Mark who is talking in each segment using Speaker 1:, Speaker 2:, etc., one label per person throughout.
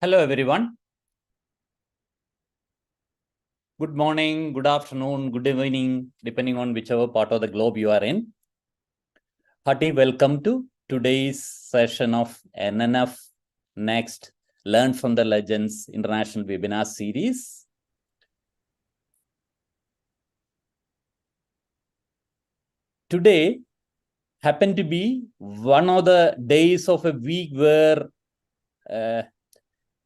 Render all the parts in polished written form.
Speaker 1: Hello, everyone. Good morning, good afternoon, good evening, depending on whichever part of the globe you are in. Hearty welcome to today's session of NNF Next Learn from the Legends International Webinar Series. Today happened to be one of the days of a week where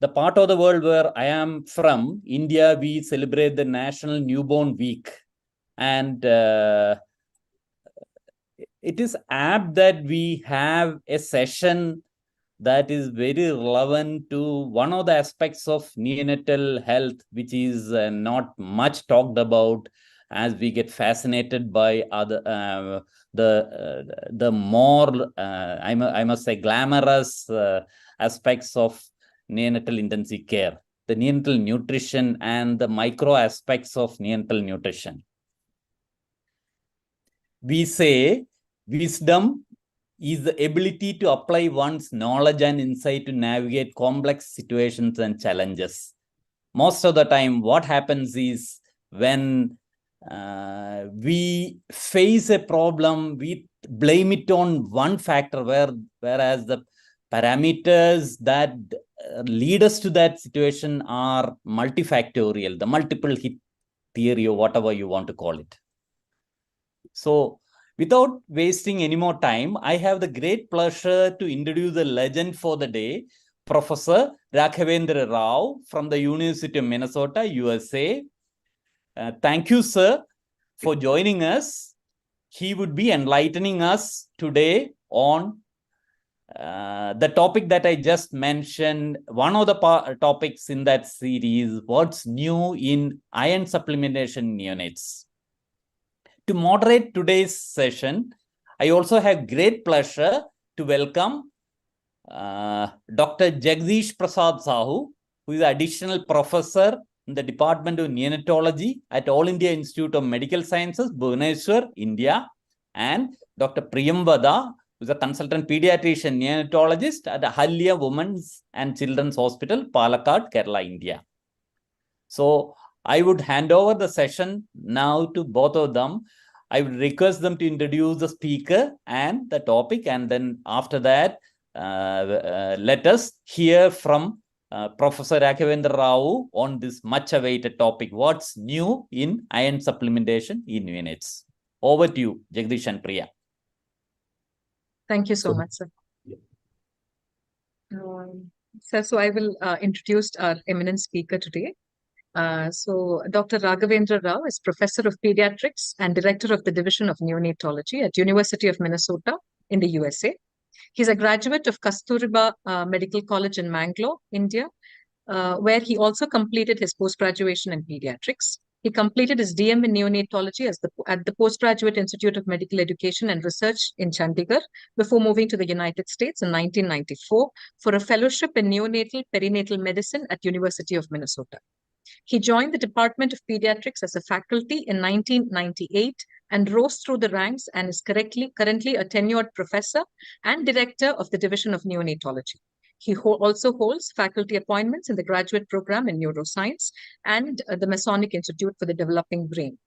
Speaker 1: the part of the world where I am from, India, we celebrate the National Newborn Week. And it is apt that we have a session that is very relevant to one of the aspects of neonatal health, which is not much talked about, as we get fascinated by other the more I must say glamorous aspects of neonatal intensive care, the neonatal nutrition and the micro aspects of neonatal nutrition. We say wisdom is the ability to apply one's knowledge and insight to navigate complex situations and challenges. Most of the time, what happens is when we face a problem, we blame it on one factor, whereas the parameters that lead us to that situation are multifactorial, the multiple hit theory or whatever you want to call it. So without wasting any more time, I have the great pleasure to introduce the legend for the day, Professor Raghavendra Rao from the University of Minnesota, USA. Thank you, sir, for joining us. He would be enlightening us today on the topic that I just mentioned, one of the topics in that series, what's new in iron supplementation neonates. To moderate today's session, I also have great pleasure to welcome Dr. Jagdish Prasad Sahu, who is additional professor in the Department of Neonatology at All India Institute of Medical Sciences, Bhubaneswar, India, and Dr. Priyamvada, who is a consultant pediatrician neonatologist at Ahalya Women's and Children's Hospital, Palakkad, Kerala, India. So I would hand over the session now to both of them. I would request them to introduce the speaker and the topic, and then after that, let us hear from Professor Raghavendra Rao on this much-awaited topic, what's new in iron supplementation in neonates. Over to you, Jagdish and Priya.
Speaker 2: Thank you so much, sir. So I will introduce our eminent speaker today. So Dr. Raghavendra Rao is Professor of Pediatrics and Director of the Division of Neonatology at University of Minnesota in the USA. He's a graduate of Kasturba Medical College in Mangalore, India, where he also completed his post-graduation in pediatrics. He completed his DM in neonatology at the Postgraduate Institute of Medical Education and Research in Chandigarh before moving to the United States in 1994 for a fellowship in neonatal perinatal medicine at University of Minnesota. He joined the Department of Pediatrics as a faculty in 1998 and rose through the ranks and is currently a tenured professor and director of the Division of Neonatology. He also holds faculty appointments in the graduate program in neuroscience and the Masonic Institute for the Developing Brain.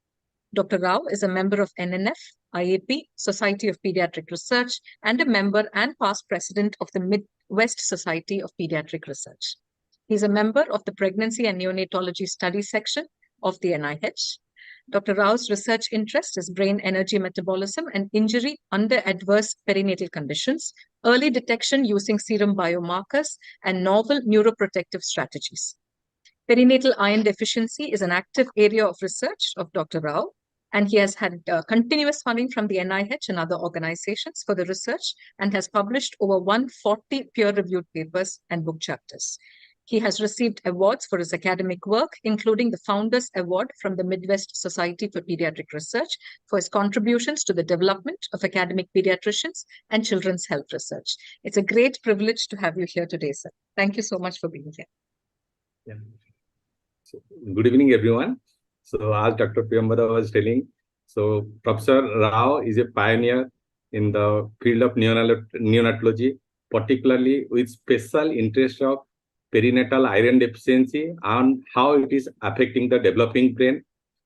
Speaker 2: Dr. Rao is a member of NNF, IAP, Society of Pediatric Research, and a member and past president of the Midwest Society of Pediatric Research. He's a member of the Pregnancy and Neonatology Study Section of the NIH. Dr. Rao's research interest is brain energy metabolism and injury under adverse perinatal conditions, early detection using serum biomarkers, and novel neuroprotective strategies. Perinatal iron deficiency is an active area of research of Dr. Rao, and he has had continuous funding from the NIH and other organizations for the research and has published over 140 peer-reviewed papers and book chapters. He has received awards for his academic work, including the Founders Award from the Midwest Society for Pediatric Research for his contributions to the development of academic pediatricians and children's health research. It's a great privilege to have you here today, sir. Thank you so much for being here.
Speaker 3: Yeah. So, good evening, everyone. So as Dr. Priyamvada was telling, so Professor Rao is a pioneer in the field of neonatology, particularly with special interest of perinatal iron deficiency and how it is affecting the developing brain.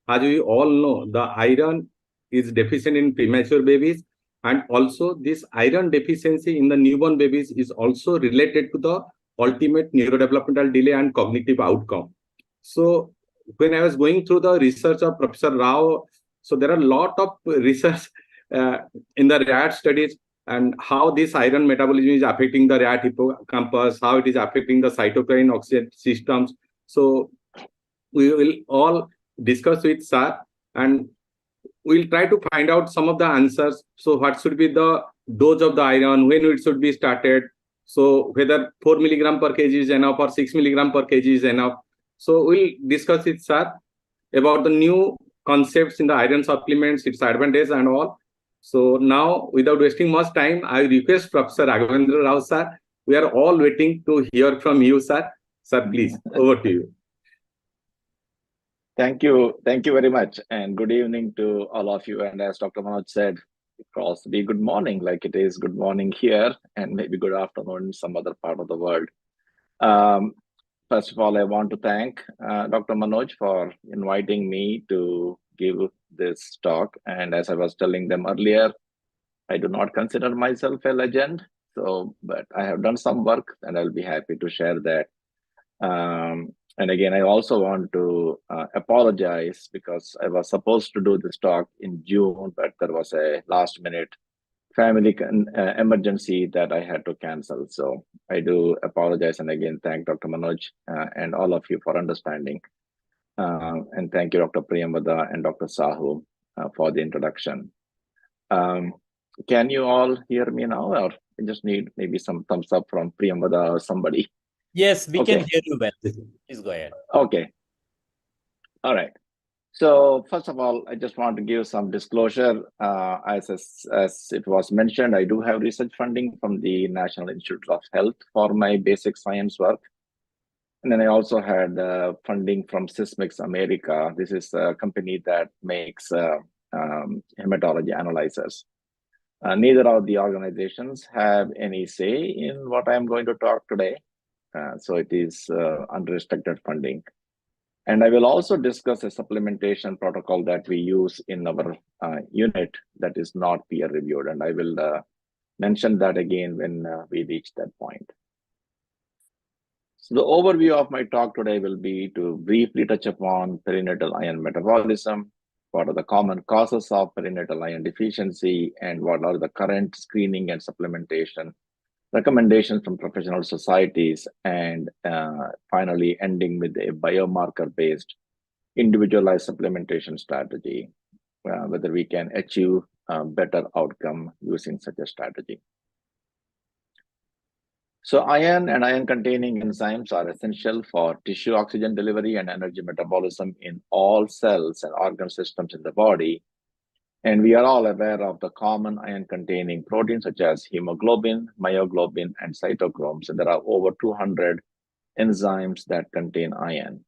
Speaker 3: As we all know, the iron is deficient in premature babies, and also this iron deficiency in the newborn babies is also related to the ultimate neurodevelopmental delay and cognitive outcome. So when I was going through the research of Professor Rao, so there are a lot of research in the rat studies and how this iron metabolism is affecting the rat hippocampus, how it is affecting the cytokine oxygen systems. So we will all discuss with sir, and we'll try to find out some of the answers. So what should be the dose of the iron, when it should be started, so whether 4 milligram per kg is enough or 6 milligram per kg is enough. So we'll discuss with sir about the new concepts in the iron supplements, its advantage and all. So now, without wasting much time, I request Professor Raghavendra Rao sir. We are all waiting to hear from you, sir. Sir, please, over to you.
Speaker 4: Thank you very much, and good evening to all of you. And as Dr. Manoj said, it could also be good morning, like it is good morning here, and maybe good afternoon in some other part of the world. First of all, I want to thank Dr. Manoj for inviting me to give this talk. And as I was telling them earlier, I do not consider myself a legend, but I have done some work, and I'll be happy to share that. And again, I also want to apologize because I was supposed to do this talk in June, but there was a last-minute family emergency that I had to cancel. So I do apologize, and again, thank Dr. Manoj and all of you for understanding. And thank you, Dr. Priyamvada and Dr. Sahu for the introduction. Can you all hear me now, or I just need maybe some thumbs up from Priyamvada or somebody?
Speaker 1: Yes, we can hear you well. Please go ahead.
Speaker 4: Okay. All right. So first of all, I just want to give some disclosure. As it was mentioned, I do have research funding from the National Institute of Health for my basic science work. And then I also had funding from Sysmex America. This is a company that makes hematology analyzers. Neither of the organizations have any say in what I'm going to talk today. So it is unrestricted funding. And I will also discuss a supplementation protocol that we use in our unit that is not peer reviewed. And I will mention that again when we reach that point. So the overview of my talk today will be to briefly touch upon perinatal iron metabolism, what are the common causes of perinatal iron deficiency, and what are the current screening and supplementation recommendations from professional societies, and finally ending with a biomarker-based individualized supplementation strategy, whether we can achieve a better outcome using such a strategy. So iron and iron-containing enzymes are essential for tissue oxygen delivery and energy metabolism in all cells and organ systems in the body. And we are all aware of the common iron-containing proteins such as hemoglobin, myoglobin, and cytochromes. And there are over 200 enzymes that contain iron.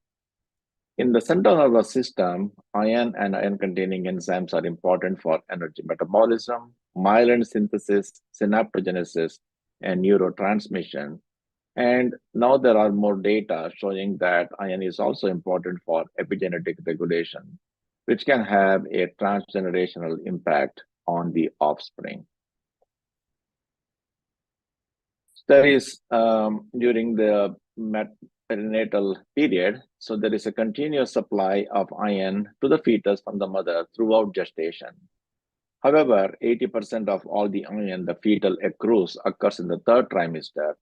Speaker 4: In the central nervous system, iron and iron-containing enzymes are important for energy metabolism, myelin synthesis, synaptogenesis, and neurotransmission. And now there are more data showing that iron is also important for epigenetic regulation, which can have a transgenerational impact on the offspring. There is, during the perinatal period, so there is a continuous supply of iron to the fetus from the mother throughout gestation. However, 80% of all the iron the fetal accrues occurs in the third trimester,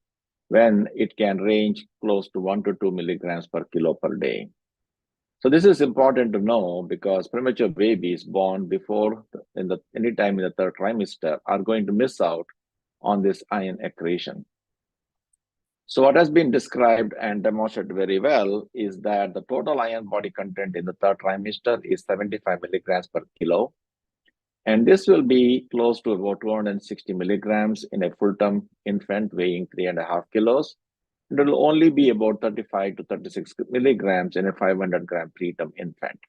Speaker 4: when it can range close to 1 to 2 milligrams per kilo per day. So this is important to know because premature babies born before any time in the third trimester are going to miss out on this iron accretion. So what has been described and demonstrated very well is that the total iron body content in the third trimester is 75 milligrams per kilo. And this will be close to about 260 milligrams in a full-term infant weighing 3.5 kilos. It will only be about 35 to 36 milligrams in a 500-gram preterm infant.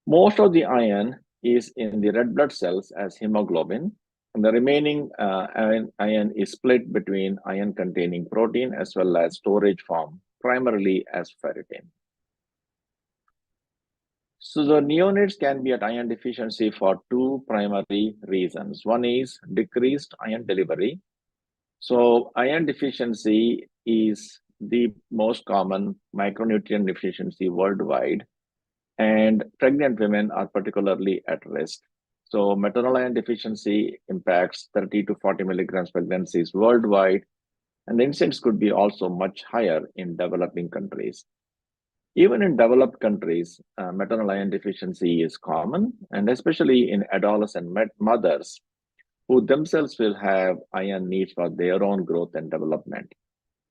Speaker 4: Most of the iron is in the red blood cells as hemoglobin, And the remaining iron is split between iron-containing protein as well as storage form, primarily as ferritin. So the neonates can be at iron deficiency for two primary reasons. One is decreased iron delivery. So iron deficiency is the most common micronutrient deficiency worldwide, and pregnant women are particularly at risk. So maternal iron deficiency impacts 30 to 40 milligrams pregnancies worldwide, and the incidence could be also much higher in developing countries. Even in developed countries, maternal iron deficiency is common, and especially in adolescent mothers who themselves will have iron needs for their own growth and development.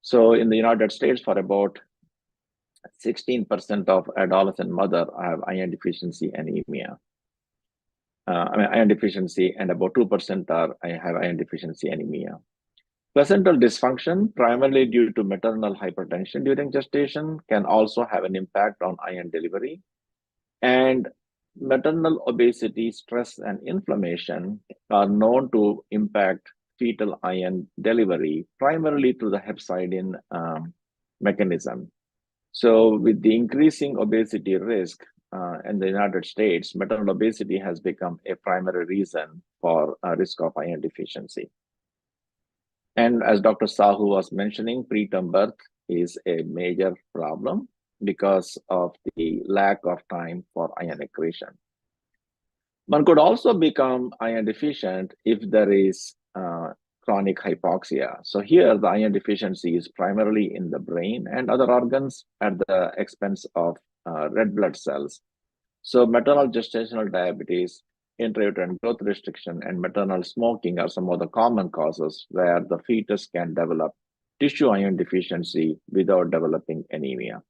Speaker 4: So in the United States, for about 16% of adolescent mothers have iron deficiency anemia. Iron deficiency, and about 2% have iron deficiency anemia. Placental dysfunction, primarily due to maternal hypertension during gestation, can also have an impact on iron delivery. And maternal obesity, stress, and inflammation are known to impact fetal iron delivery, primarily through the hepcidin mechanism. So with the increasing obesity risk in the United States, maternal obesity has become a primary reason for risk of iron deficiency. And as Dr. Sahu was mentioning, preterm birth is a major problem because of the lack of time for iron accretion. One could also become iron deficient if there is chronic hypoxia. So here the iron deficiency is primarily in the brain and other organs at the expense of red blood cells. So maternal gestational diabetes, intrauterine growth restriction, and maternal smoking are some of the common causes where the fetus can develop tissue iron deficiency without developing anemia.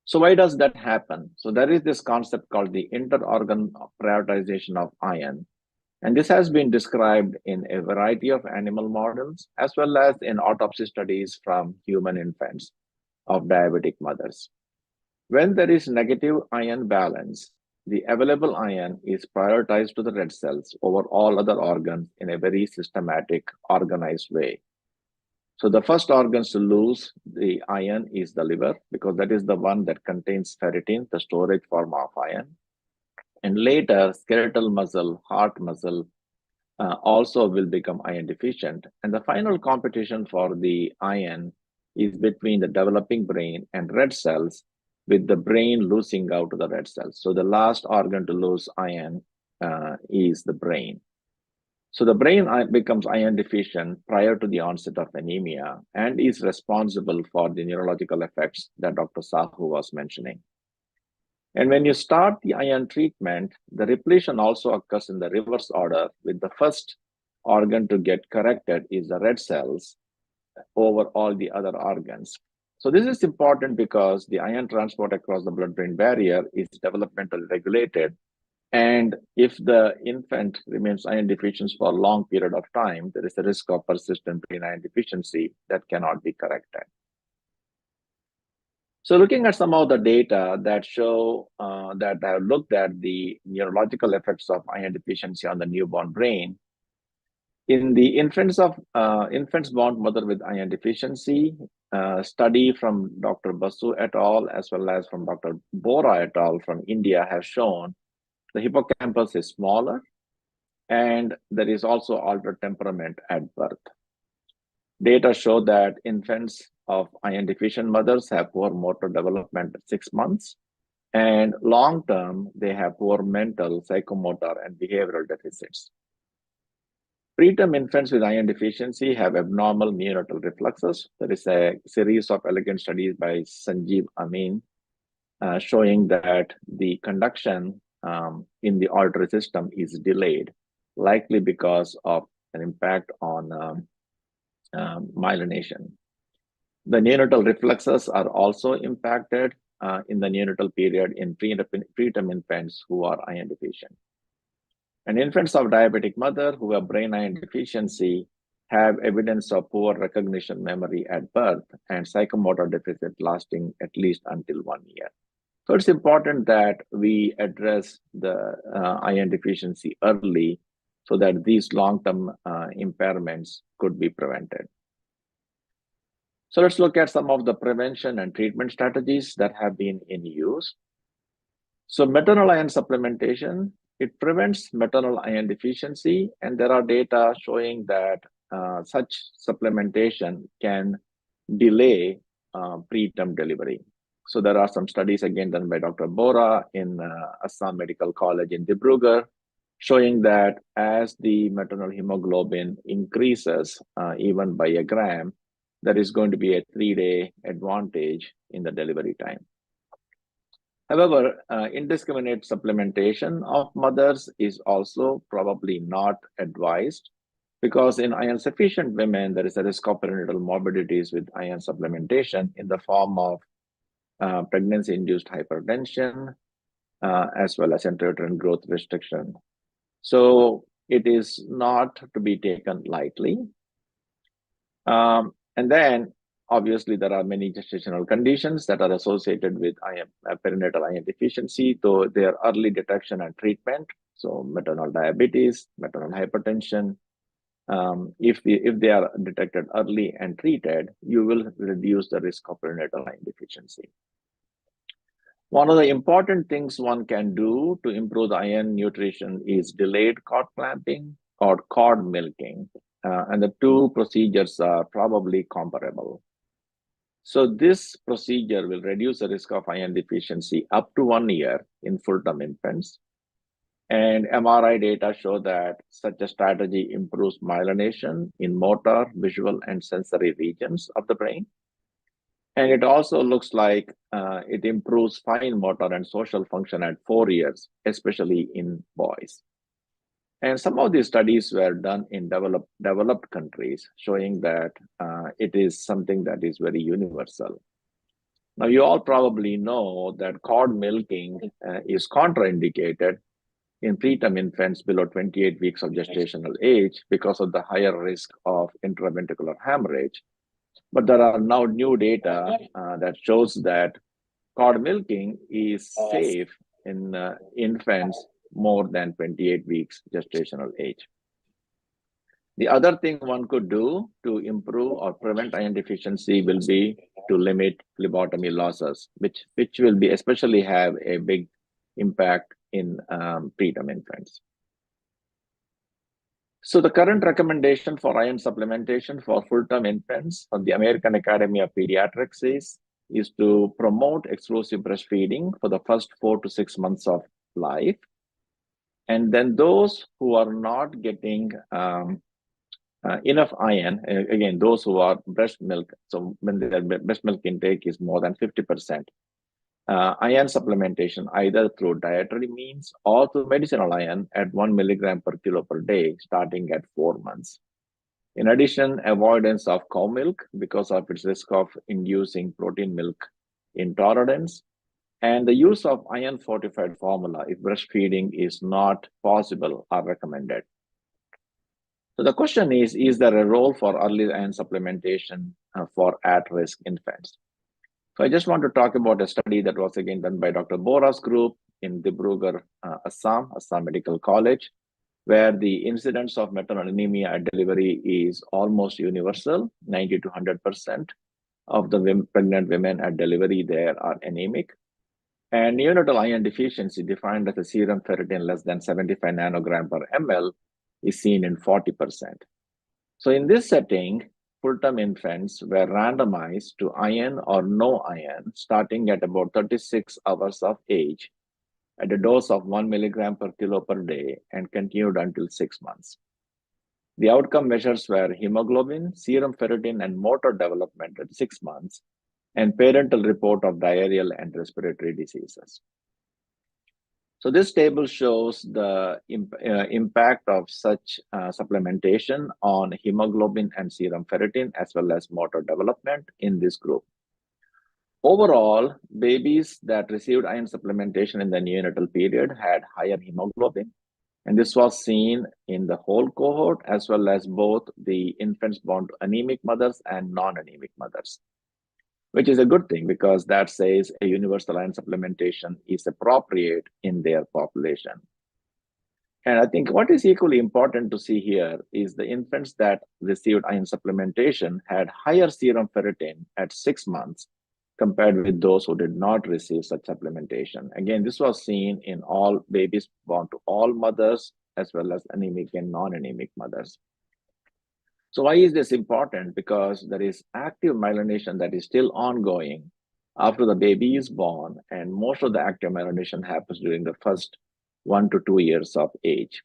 Speaker 4: So why does that happen? So there is this concept called the inter-organ prioritization of iron. And this has been described in a variety of animal models, as well as in autopsy studies from human infants of diabetic mothers. When there is negative iron balance, the available iron is prioritized to the red cells over all other organs in a very systematic, organized way. So the first organs to lose the iron is the liver, because that is the one that contains ferritin, the storage form of iron. And later, skeletal muscle, heart muscle also will become iron deficient. And the final competition for the iron is between the developing brain and red cells, with the brain losing out to the red cells. So the last organ to lose iron is the brain. So the brain becomes iron deficient prior to the onset of anemia and is responsible for the neurological effects that Dr. Sahu was mentioning. And when you start the iron treatment, the repletion also occurs in the reverse order, with the first organ to get corrected is the red cells over all the other organs. So this is important because the iron transport across the blood-brain barrier is developmentally regulated. And if the infant remains iron deficient for a long period of time, there is a risk of persistent brain iron deficiency that cannot be corrected. So looking at some of the data that show that have looked at the neurological effects of iron deficiency on the newborn brain, in the infants born mother with iron deficiency, study from Dr. Basu et al. As well as from Dr. Bora et al. From India have shown the hippocampus is smaller, and there is also altered temperament at birth. Data show that infants of iron deficient mothers have poor motor development at 6 months, and long term, they have poor mental, psychomotor, and behavioral deficits. Preterm infants with iron deficiency have abnormal neonatal reflexes. There is a series of elegant studies by Sanjeev Amin showing that the conduction in the auditory system is delayed, likely because of an impact on myelination. The neonatal reflexes are also impacted in the neonatal period in preterm infants who are iron deficient. And infants of diabetic mother who have brain iron deficiency have evidence of poor recognition memory at birth and psychomotor deficit lasting at least until 1 year. So it's important that we address the iron deficiency early so that these long-term impairments could be prevented. So let's look at some of the prevention and treatment strategies that have been in use. So maternal iron supplementation, it prevents maternal iron deficiency, and there are data showing that such supplementation can delay preterm delivery. So there are some studies again done by Dr. Bora in Assam Medical College in Dibrugarh, showing that as the maternal hemoglobin increases even by a gram, there is going to be a 3-day advantage in the delivery time. However, indiscriminate supplementation of mothers is also probably not advised, because in iron sufficient women, there is a risk of perinatal morbidities with iron supplementation in the form of pregnancy-induced hypertension, as well as intrauterine growth restriction. So it is not to be taken lightly. And then, obviously, there are many gestational conditions that are associated with perinatal iron deficiency, though their early detection and treatment, so maternal diabetes, maternal hypertension, if they are detected early and treated, you will reduce the risk of perinatal iron deficiency. One of the important things one can do to improve the iron nutrition is delayed cord clamping or cord milking. And the two procedures are probably comparable. So this procedure will reduce the risk of iron deficiency up to 1 year in full-term infants. And MRI data show that such a strategy improves myelination in motor, visual, and sensory regions of the brain. And it also looks like it improves fine motor and social function at 4 years, especially in boys. And some of these studies were done in developed countries, showing that it is something that is very universal. Now, you all probably know that cord milking is contraindicated in preterm infants below 28 weeks of gestational age because of the higher risk of intraventricular hemorrhage. But there are now new data that shows that cord milking is safe in infants more than 28 weeks gestational age. The other thing one could do to improve or prevent iron deficiency will be to limit phlebotomy losses, which will be especially have a big impact in preterm infants. So the current recommendation for iron supplementation for full-term infants from the American Academy of Pediatrics is to promote exclusive breastfeeding for the first 4 to 6 months of life. And then those who are not getting enough iron, again, those who are breast milk, so when their breast milk intake is more than 50%, iron supplementation either through dietary means or through medicinal iron at 1 milligram per kilo per day, starting at 4 months. In addition, avoidance of cow milk because of its risk of inducing protein milk intolerance, and the use of iron fortified formula if breastfeeding is not possible are recommended. So the question is there a role for early iron supplementation for at-risk infants? So I just want to talk about a study that was again done by Dr. Bora's group in Dibrugarh, Assam Medical College, where the incidence of maternal anemia at delivery is almost universal. 90 to 100% of the pregnant women at delivery there are anemic. And neonatal iron deficiency, defined as a serum ferritin less than 75 nanogram per ml, is seen in 40%. So in this setting, full-term infants were randomized to iron or no iron, starting at about 36 hours of age at a dose of 1 milligram per kilo per day and continued until 6 months. The outcome measures were hemoglobin, serum ferritin, and motor development at 6 months, and parental report of diarrheal and respiratory diseases. So this table shows the impact of such supplementation on hemoglobin and serum ferritin, as well as motor development in this group. Overall, babies that received iron supplementation in the neonatal period had higher hemoglobin, and this was seen in the whole cohort, as well as both the infants born to anemic mothers and non-anemic mothers, which is a good thing because that says a universal iron supplementation is appropriate in their population. And I think what is equally important to see here is the infants that received iron supplementation had higher serum ferritin at 6 months compared with those who did not receive such supplementation. Again, this was seen in all babies born to all mothers, as well as anemic and non-anemic mothers. So why is this important? Because there is active myelination that is still ongoing after the baby is born, and most of the active myelination happens during the first 1 to 2 years of age.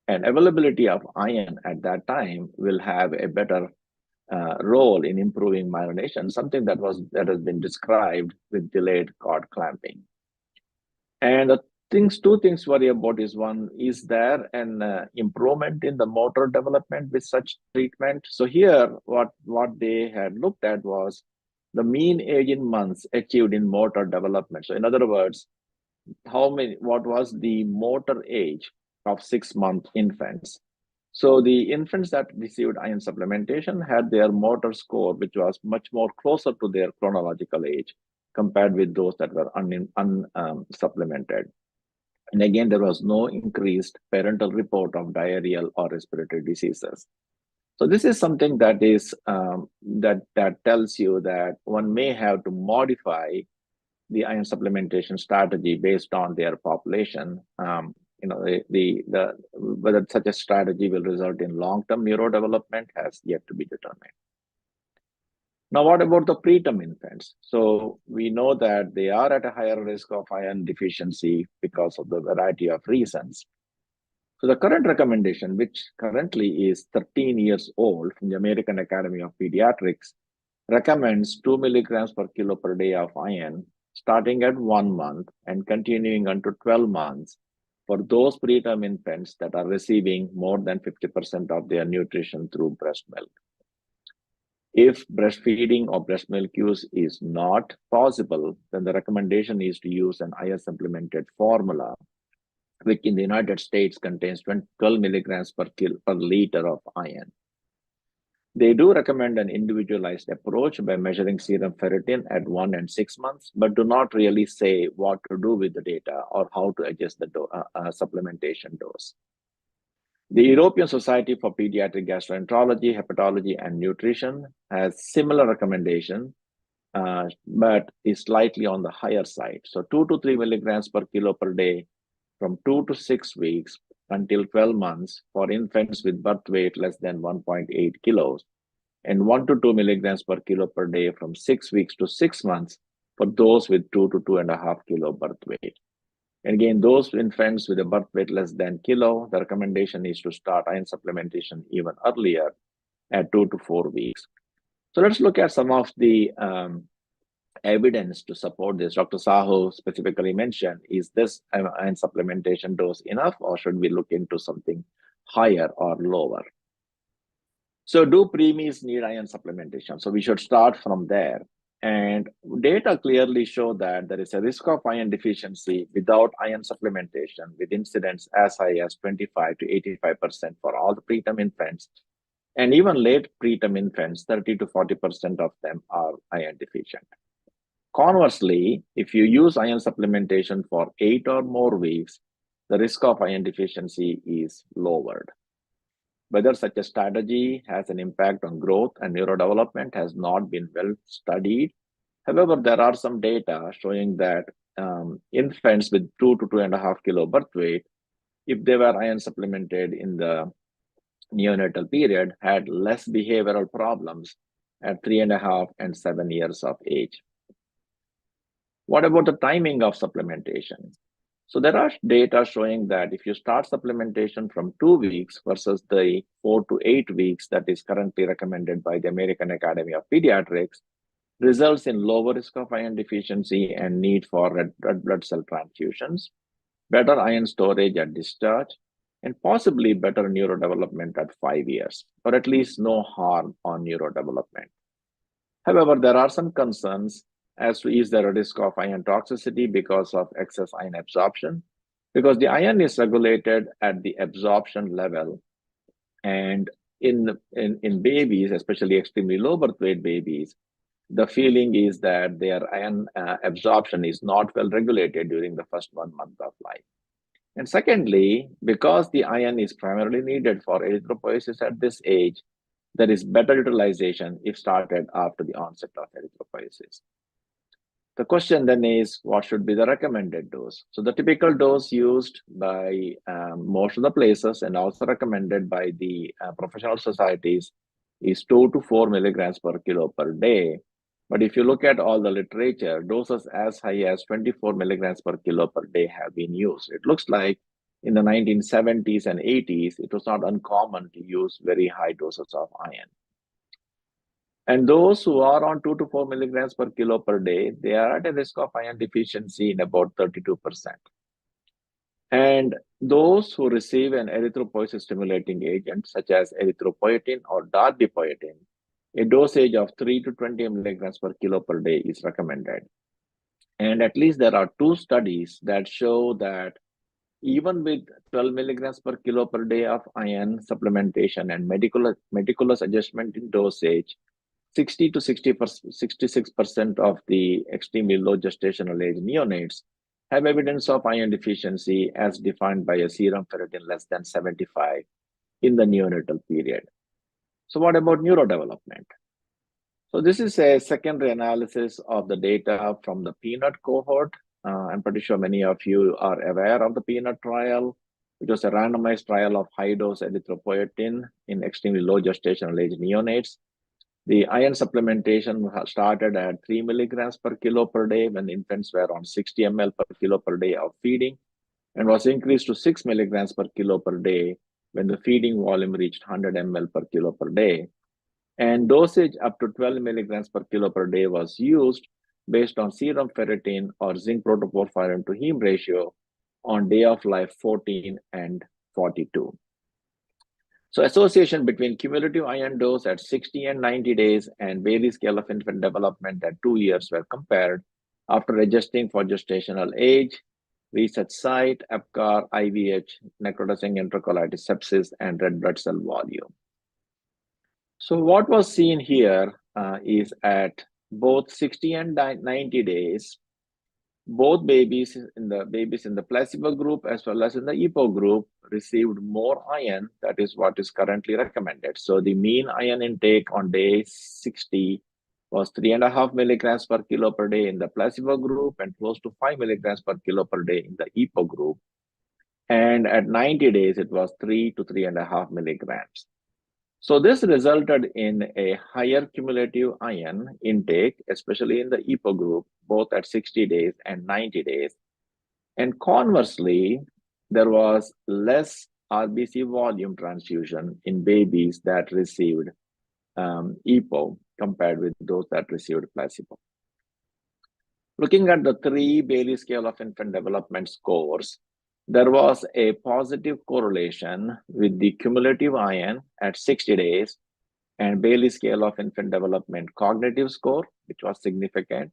Speaker 4: And availability of iron at that time will have a better role in improving myelination, something that has been described with delayed cord clamping. And two things to worry about is, one, is there an improvement in the motor development with such treatment? So here, what they had looked at was the mean age in months achieved in motor development. So in other words, what was the motor age of 6-month infants? So the infants that received iron supplementation had their motor score, which was much more closer to their chronological age compared with those that were unsupplemented. And again, there was no increased parental report of diarrheal or respiratory diseases. So this is something that is that tells you that one may have to modify the iron supplementation strategy based on their population. Whether such a strategy will result in long-term neurodevelopment has yet to be determined. Now, what about the preterm infants? So we know that they are at a higher risk of iron deficiency because of the variety of reasons. So the current recommendation, which currently is 13 years old from the American Academy of Pediatrics, recommends 2 milligrams per kilo per day of iron, starting at 1 month and continuing until 12 months for those preterm infants that are receiving more than 50% of their nutrition through breast milk. If breastfeeding or breast milk use is not possible, then the recommendation is to use an iron supplemented formula, which in the United States contains 12 milligrams per liter of iron. They do recommend an individualized approach by measuring serum ferritin at 1 and 6 months, but do not really say what to do with the data or how to adjust the supplementation dose. The European Society for Pediatric Gastroenterology, Hepatology, and Nutrition has similar recommendation, but is slightly on the higher side. So 2 to 3 milligrams per kilo per day from 2 to 6 weeks until 12 months for infants with birth weight less than 1.8 kilos, and 1 to 2 milligrams per kilo per day from 6 weeks to 6 months for those with 2 to 2.5 kilo birth weight. And again, those infants with a birth weight less than kilo, the recommendation is to start iron supplementation even earlier at 2 to 4 weeks. So let's look at some of the evidence to support this. Dr. Sahu specifically mentioned, is this iron supplementation dose enough, or should we look into something higher or lower? So do preemies need iron supplementation? So we should start from there. And data clearly show that there is a risk of iron deficiency without iron supplementation, with incidence as high as 25 to 85% for all the preterm infants. And even late preterm infants, 30 to 40% of them are iron deficient. Conversely, if you use iron supplementation for 8 or more weeks, the risk of iron deficiency is lowered. Whether such a strategy has an impact on growth and neurodevelopment has not been well studied. However, there are some data showing that infants with 2 to 2.5 kilo birth weight, if they were iron supplemented in the neonatal period, had less behavioral problems at 3.5 and 7 years of age. What about the timing of supplementation? So there are data showing that if you start supplementation from 2 weeks versus the 4 to 8 weeks that is currently recommended by the American Academy of Pediatrics, results in lower risk of iron deficiency and need for red blood cell transfusions, better iron storage at discharge, and possibly better neurodevelopment at 5 years, or at least no harm on neurodevelopment. However, there are some concerns as to, is there a risk of iron toxicity because of excess iron absorption? Because the iron is regulated at the absorption level, and in babies, especially extremely low birth weight babies, the feeling is that their iron absorption is not well regulated during the first 1 month of life. And secondly, because the iron is primarily needed for erythropoiesis at this age, there is better utilization if started after the onset of erythropoiesis. The question then is, what should be the recommended dose? So the typical dose used by most of the places and also recommended by the professional societies is 2 to 4 milligrams per kilo per day. But if you look at all the literature, doses as high as 24 milligrams per kilo per day have been used. It looks like in the 1970s and 80s, it was not uncommon to use very high doses of iron. And those who are on 2 to 4 milligrams per kilo per day, they are at a risk of iron deficiency in about 32%. And those who receive an erythropoiesis stimulating agent, such as erythropoietin or darbepoietin, a dosage of 3 to 20 milligrams per kilo per day is recommended. And at least there are 2 studies that show that even with 12 milligrams per kilo per day of iron supplementation and meticulous adjustment in dosage, 60 to 66% of the extremely low gestational age neonates have evidence of iron deficiency as defined by a serum ferritin less than 75 in the neonatal period. So what about neurodevelopment? So this is a secondary analysis of the data from the peanut cohort. I'm pretty sure many of you are aware of the peanut trial, which was a randomized trial of high-dose erythropoietin in extremely low gestational age neonates. The iron supplementation started at 3 milligrams per kilo per day when infants were on 60 ml per kilo per day of feeding, and was increased to 6 milligrams per kilo per day when the feeding volume reached 100 ml per kilo per day. And dosage up to 12 milligrams per kilo per day was used based on serum ferritin or zinc protoporphyrin to heme ratio on day of life 14 and 42. So association between cumulative iron dose at 60 and 90 days and Bailey scale of infant development at 2 years were compared after adjusting for gestational age, research site, EPCAR, IVH, necrotizing enterocolitis, sepsis, and red blood cell volume. So what was seen here is at both 60 and 90 days, both babies in the placebo group as well as in the EPO group received more iron. That is what is currently recommended. So the mean iron intake on day 60 was 3.5 milligrams per kilo per day in the placebo group and close to 5 milligrams per kilo per day in the EPO group. And at 90 days, it was 3 to 3.5 milligrams. So this resulted in a higher cumulative iron intake, especially in the EPO group, both at 60 days and 90 days. And conversely, there was less RBC volume transfusion in babies that received EPO compared with those that received placebo. Looking at the 3 Bailey scale of infant development scores, there was a positive correlation with the cumulative iron at 60 days and Bailey scale of infant development cognitive score, which was significant.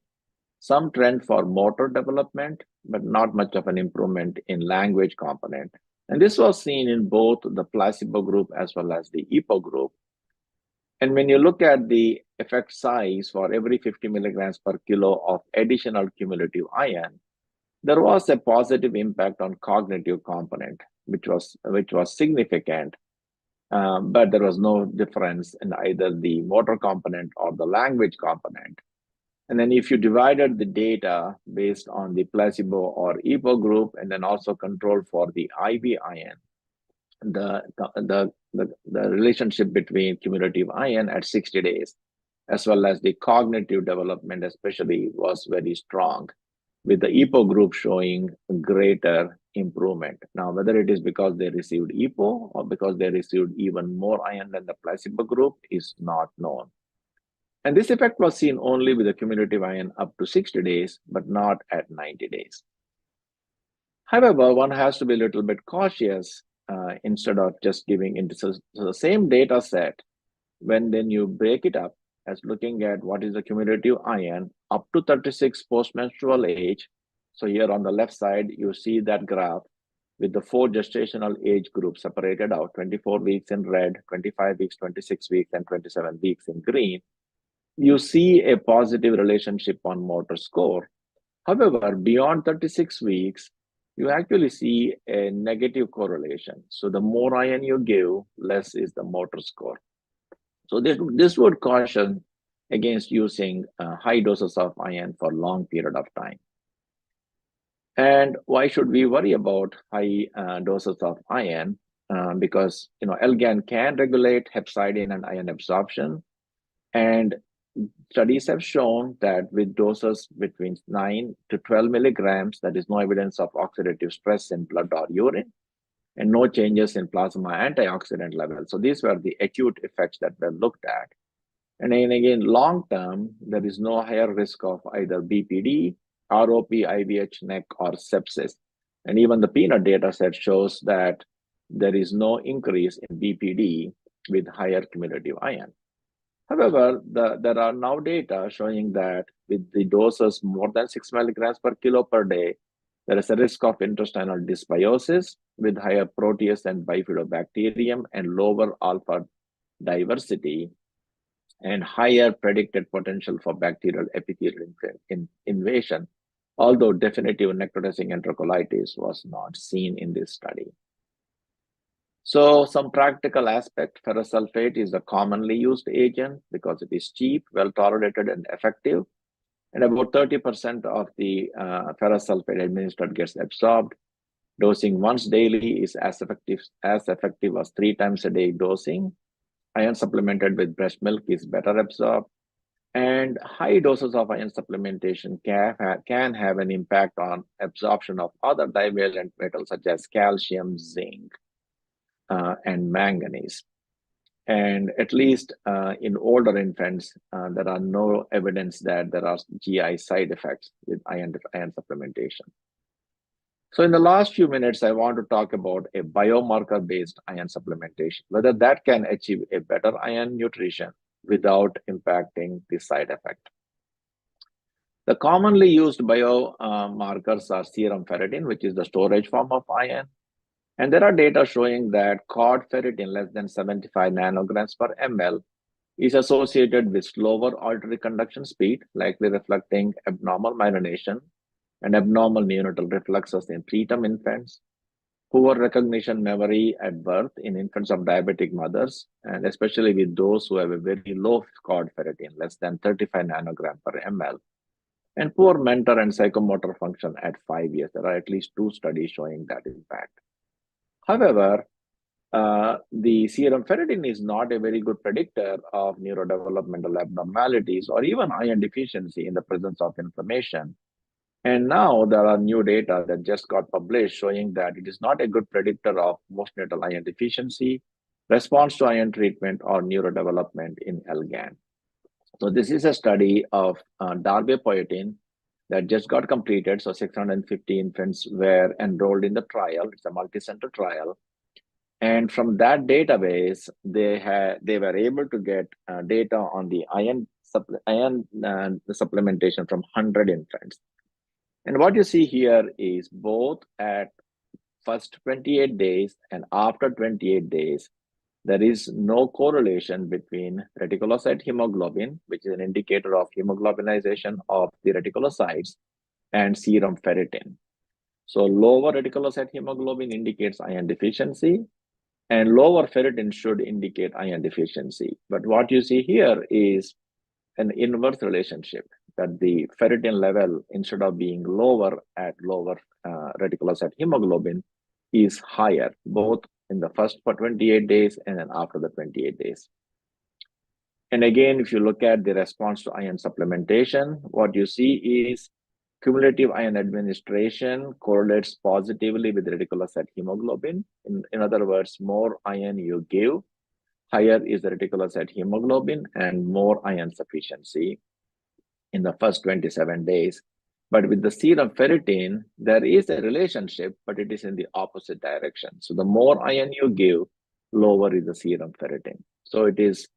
Speaker 4: Some trend for motor development, but not much of an improvement in language component. And this was seen in both the placebo group as well as the EPO group. And when you look at the effect size for every 50 milligrams per kilo of additional cumulative iron, there was a positive impact on cognitive component, which was significant, but there was no difference in either the motor component or the language component. And then if you divided the data based on the placebo or EPO group, and then also controlled for the IV iron, the relationship between cumulative iron at 60 days, as well as the cognitive development especially, was very strong, with the EPO group showing greater improvement. Now, whether it is because they received EPO or because they received even more iron than the placebo group is not known. And this effect was seen only with the cumulative iron up to 60 days, but not at 90 days. However, one has to be a little bit cautious instead of just giving into the same data set. When then you break it up as looking at what is the cumulative iron up to 36 post-menstrual age. So here on the left side, you see that graph with the 4 gestational age groups separated out, 24 weeks in red, 25 weeks, 26 weeks, and 27 weeks in green. You see a positive relationship on motor score. However, beyond 36 weeks, you actually see a negative correlation. So the more iron you give, less is the motor score. So this would caution against using high doses of iron for long period of time. And why should we worry about high doses of iron? Because LGAN can regulate hepcidin and iron absorption, and studies have shown that with doses between 9 to 12 milligrams, there is no evidence of oxidative stress in blood or urine, and no changes in plasma antioxidant levels. So these were the acute effects that were looked at. And then again, long term, there is no higher risk of either BPD, ROP, IVH, neck, or sepsis. And even the peanut data set shows that there is no increase in BPD with higher cumulative iron. However, there are now data showing that with the doses more than 6 milligrams per kilo per day, there is a risk of intestinal dysbiosis with higher Proteus and bifidobacterium and lower alpha diversity, and higher predicted potential for bacterial epithelial invasion, although definitive necrotizing enterocolitis was not seen in this study. So some practical aspect, ferrous sulfate is a commonly used agent because it is cheap, well tolerated, and effective. And about 30% of the ferrous sulfate administered gets absorbed. Dosing once daily is as effective as 3 times a day dosing. Iron supplemented with breast milk is better absorbed. And high doses of iron supplementation can have an impact on absorption of other divalent metals such as calcium, zinc, and manganese. And at least in older infants, there are no evidence that there are GI side effects with iron supplementation. So in the last few minutes, I want to talk about a biomarker-based iron supplementation, whether that can achieve a better iron nutrition without impacting the side effect. The commonly used biomarkers are serum ferritin, which is the storage form of iron. And there are data showing that cord ferritin less than 75 nanograms per ml is associated with slower artery conduction speed, likely reflecting abnormal myelination and abnormal neonatal refluxes in preterm infants, poor recognition memory at birth in infants of diabetic mothers, and especially with those who have a very low cord ferritin, less than 35 nanogram per ml, and poor mental and psychomotor function at 5 years. There are at least 2 studies showing that impact. However, the serum ferritin is not a very good predictor of neurodevelopmental abnormalities or even iron deficiency in the presence of inflammation. And now there are new data that just got published showing that it is not a good predictor of postnatal iron deficiency, response to iron treatment, or neurodevelopment in LGAN. So this is a study of darbepoetin that just got completed. So 650 infants were enrolled in the trial. It's a multi-center trial. And from that database, they were able to get data on the iron supplementation from 100 infants. And what you see here is both at first 28 days and after 28 days, there is no correlation between reticulocyte hemoglobin, which is an indicator of hemoglobinization of the reticulocytes, and serum ferritin. So lower reticulocyte hemoglobin indicates iron deficiency, and lower ferritin should indicate iron deficiency. But what you see here is an inverse relationship, that the ferritin level, instead of being lower at lower reticulocyte hemoglobin, is higher, both in the first 28 days and then after the 28 days. And again, if you look at the response to iron supplementation, what you see is cumulative iron administration correlates positively with reticulocyte hemoglobin. In other words, more iron you give, higher is the reticulocyte hemoglobin and more iron sufficiency in the first 27 days. But with the serum ferritin, there is a relationship, but it is in the opposite direction. So the more iron you give, lower is the serum ferritin. So it is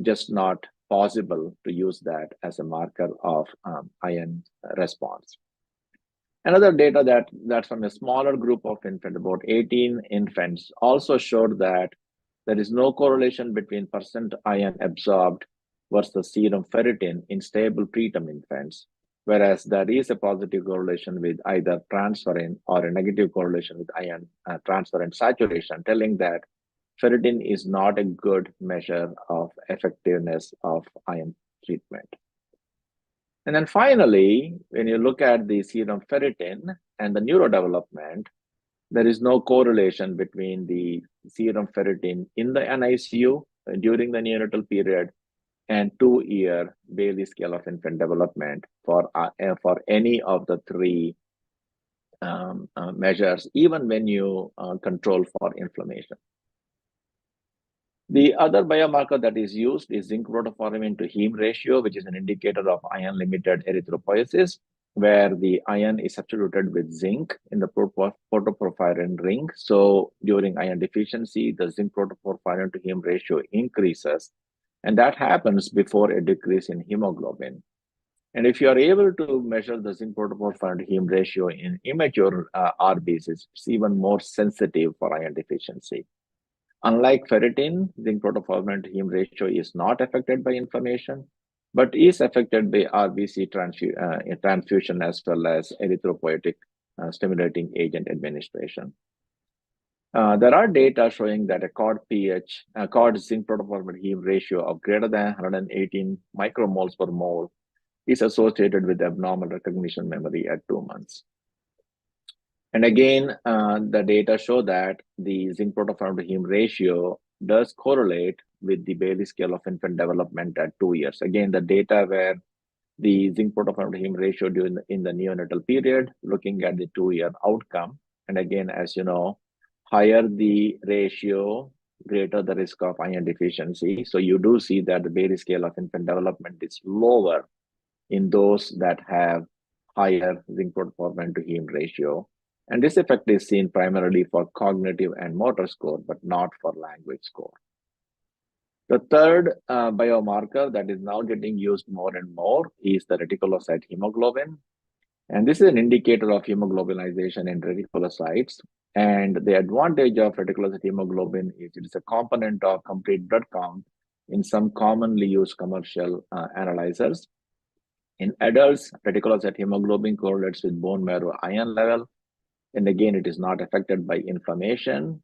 Speaker 4: just not possible to use that as a marker of iron response. Another data that's from a smaller group of infants, about 18 infants, also showed that there is no correlation between percent iron absorbed versus serum ferritin in stable preterm infants. whereas there is a positive correlation with either transferrin or a negative correlation with iron transferrin saturation, telling that ferritin is not a good measure of effectiveness of iron treatment. And then finally, when you look at the serum ferritin and the neurodevelopment, there is no correlation between the serum ferritin in the NICU during the neonatal period and 2-year Bayley scale of infant development for any of the three measures, even when you control for inflammation. The other biomarker that is used is zinc protoporphyrin to heme ratio, which is an indicator of iron-limited erythropoiesis, where the iron is substituted with zinc in the protoporphyrin ring. So during iron deficiency, the zinc protoporphyrin to heme ratio increases, and that happens before a decrease in hemoglobin. And if you are able to measure the zinc protoporphyrin to heme ratio in immature RBCs, it's even more sensitive for iron deficiency. Unlike ferritin, zinc protoporphyrin to heme ratio is not affected by inflammation, but is affected by RBC transfusion as well as erythropoietic stimulating agent administration. There are data showing that a cord zinc protoporphyrin heme ratio of greater than 118 micromoles per mole is associated with abnormal recognition memory at 2 months. And again, the data show that the zinc protoporphyrin to heme ratio does correlate with the Bayley scale of infant development at 2 years. Again, the data where the zinc protoporphyrin to heme ratio in the neonatal period, looking at the 2-year outcome. And again, as you know, higher the ratio, greater the risk of iron deficiency. So you do see that the Bayley scale of infant development is lower in those that have higher zinc protoporphyrin to heme ratio. And this effect is seen primarily for cognitive and motor score, but not for language score. The third biomarker that is now getting used more and more is the reticulocyte hemoglobin. And this is an indicator of hemoglobinization in reticulocytes. And the advantage of reticulocyte hemoglobin is it is a component of complete blood count in some commonly used commercial analyzers. In adults, reticulocyte hemoglobin correlates with bone marrow iron level. And again, it is not affected by inflammation.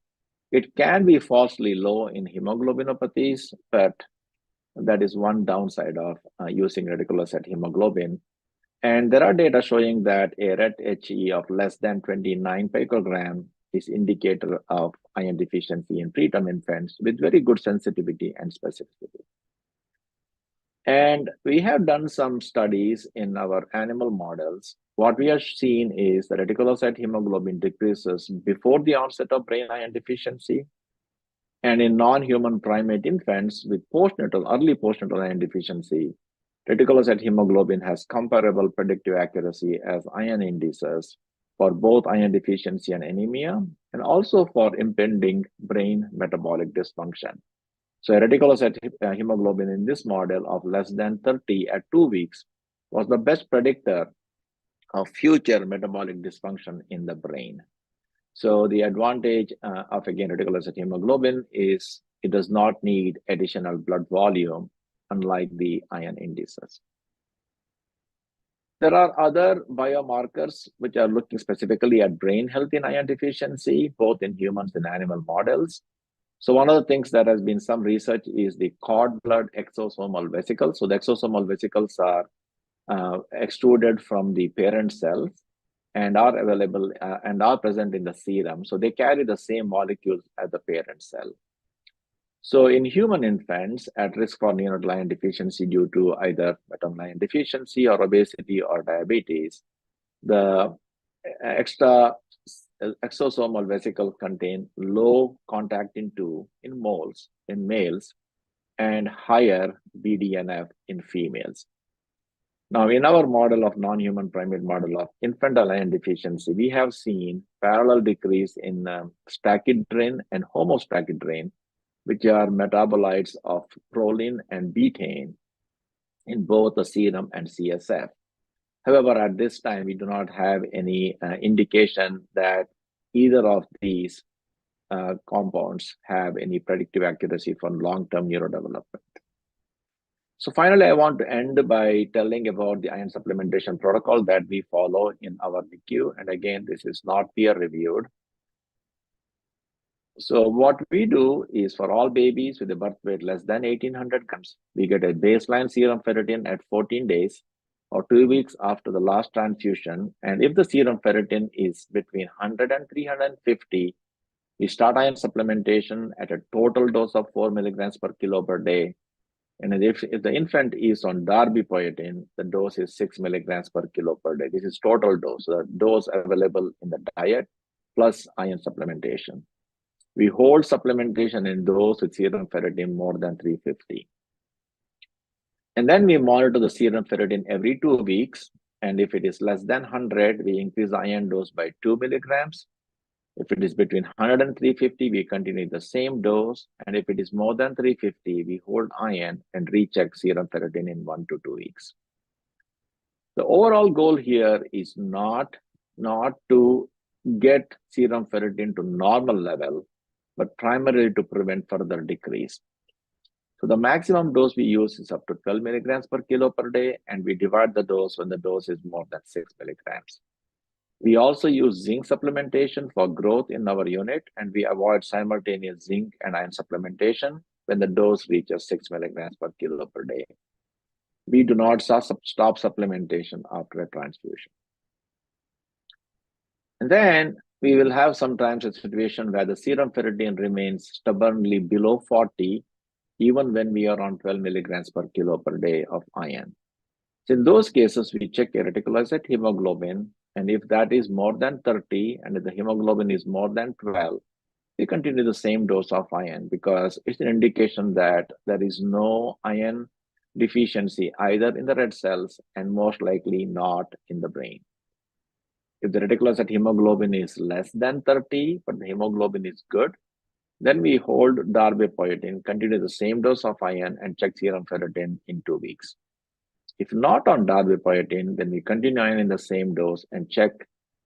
Speaker 4: It can be falsely low in hemoglobinopathies, but that is one downside of using reticulocyte hemoglobin. And there are data showing that a RET-HE of less than 29 picogram is indicator of iron deficiency in preterm infants with very good sensitivity and specificity. And we have done some studies in our animal models. What we have seen is that reticulocyte hemoglobin decreases before the onset of brain iron deficiency. And in non-human primate infants with early postnatal iron deficiency, reticulocyte hemoglobin has comparable predictive accuracy as iron indices for both iron deficiency and anemia, and also for impending brain metabolic dysfunction. So reticulocyte hemoglobin in this model of less than 30 at 2 weeks was the best predictor of future metabolic dysfunction in the brain. So the advantage of, again, reticulocyte hemoglobin is it does not need additional blood volume, unlike the iron indices. There are other biomarkers which are looking specifically at brain health in iron deficiency, both in humans and animal models. So one of the things that has been some research is the cord blood exosomal vesicles. So the exosomal vesicles are extruded from the parent cells and are available and are present in the serum. So they carry the same molecules as the parent cell. So in human infants at risk for neonatal iron deficiency due to either maternal iron deficiency or obesity or diabetes, the extra exosomal vesicles contain low contactin 2 in males and higher BDNF in females. Now, in our model of non-human primate model of infantile iron deficiency, we have seen parallel decrease in stachydrin and homostachydrin, which are metabolites of proline and betaine in both the serum and CSF. However, at this time, we do not have any indication that either of these compounds have any predictive accuracy for long-term neurodevelopment. So finally, I want to end by telling about the iron supplementation protocol that we follow in our NICU. And again, this is not peer reviewed. So what we do is for all babies with a birth weight less than 1800 grams, we get a baseline serum ferritin at 14 days or 2 weeks after the last transfusion. And if the serum ferritin is between 100 and 350, we start iron supplementation at a total dose of 4 milligrams per kilo per day. And if the infant is on darbepoetin, the dose is 6 milligrams per kilo per day. This is total dose, the dose available in the diet plus iron supplementation. We hold supplementation in those with serum ferritin more than 350. And then we monitor the serum ferritin every 2 weeks. And if it is less than 100, we increase the iron dose by 2 milligrams. If it is between 100 and 350, we continue the same dose. And if it is more than 350, we hold iron and recheck serum ferritin in 1 to 2 weeks. The overall goal here is not to get serum ferritin to normal level, but primarily to prevent further decrease. So the maximum dose we use is up to 12 milligrams per kilo per day, and we divide the dose when the dose is more than 6 milligrams. We also use zinc supplementation for growth in our unit, and we avoid simultaneous zinc and iron supplementation when the dose reaches 6 milligrams per kilo per day. We do not stop supplementation after a transfusion. And then we will have sometimes a situation where the serum ferritin remains stubbornly below 40, even when we are on 12 milligrams per kilo per day of iron. So in those cases, we check a reticulocyte hemoglobin, and if that is more than 30 and if the hemoglobin is more than 12, we continue the same dose of iron because it's an indication that there is no iron deficiency either in the red cells and most likely not in the brain. If the reticulocyte hemoglobin is less than 30, but the hemoglobin is good, then we hold darbepoetin, continue the same dose of iron, and check serum ferritin in 2 weeks. If not on darbepoetin, then we continue iron in the same dose and check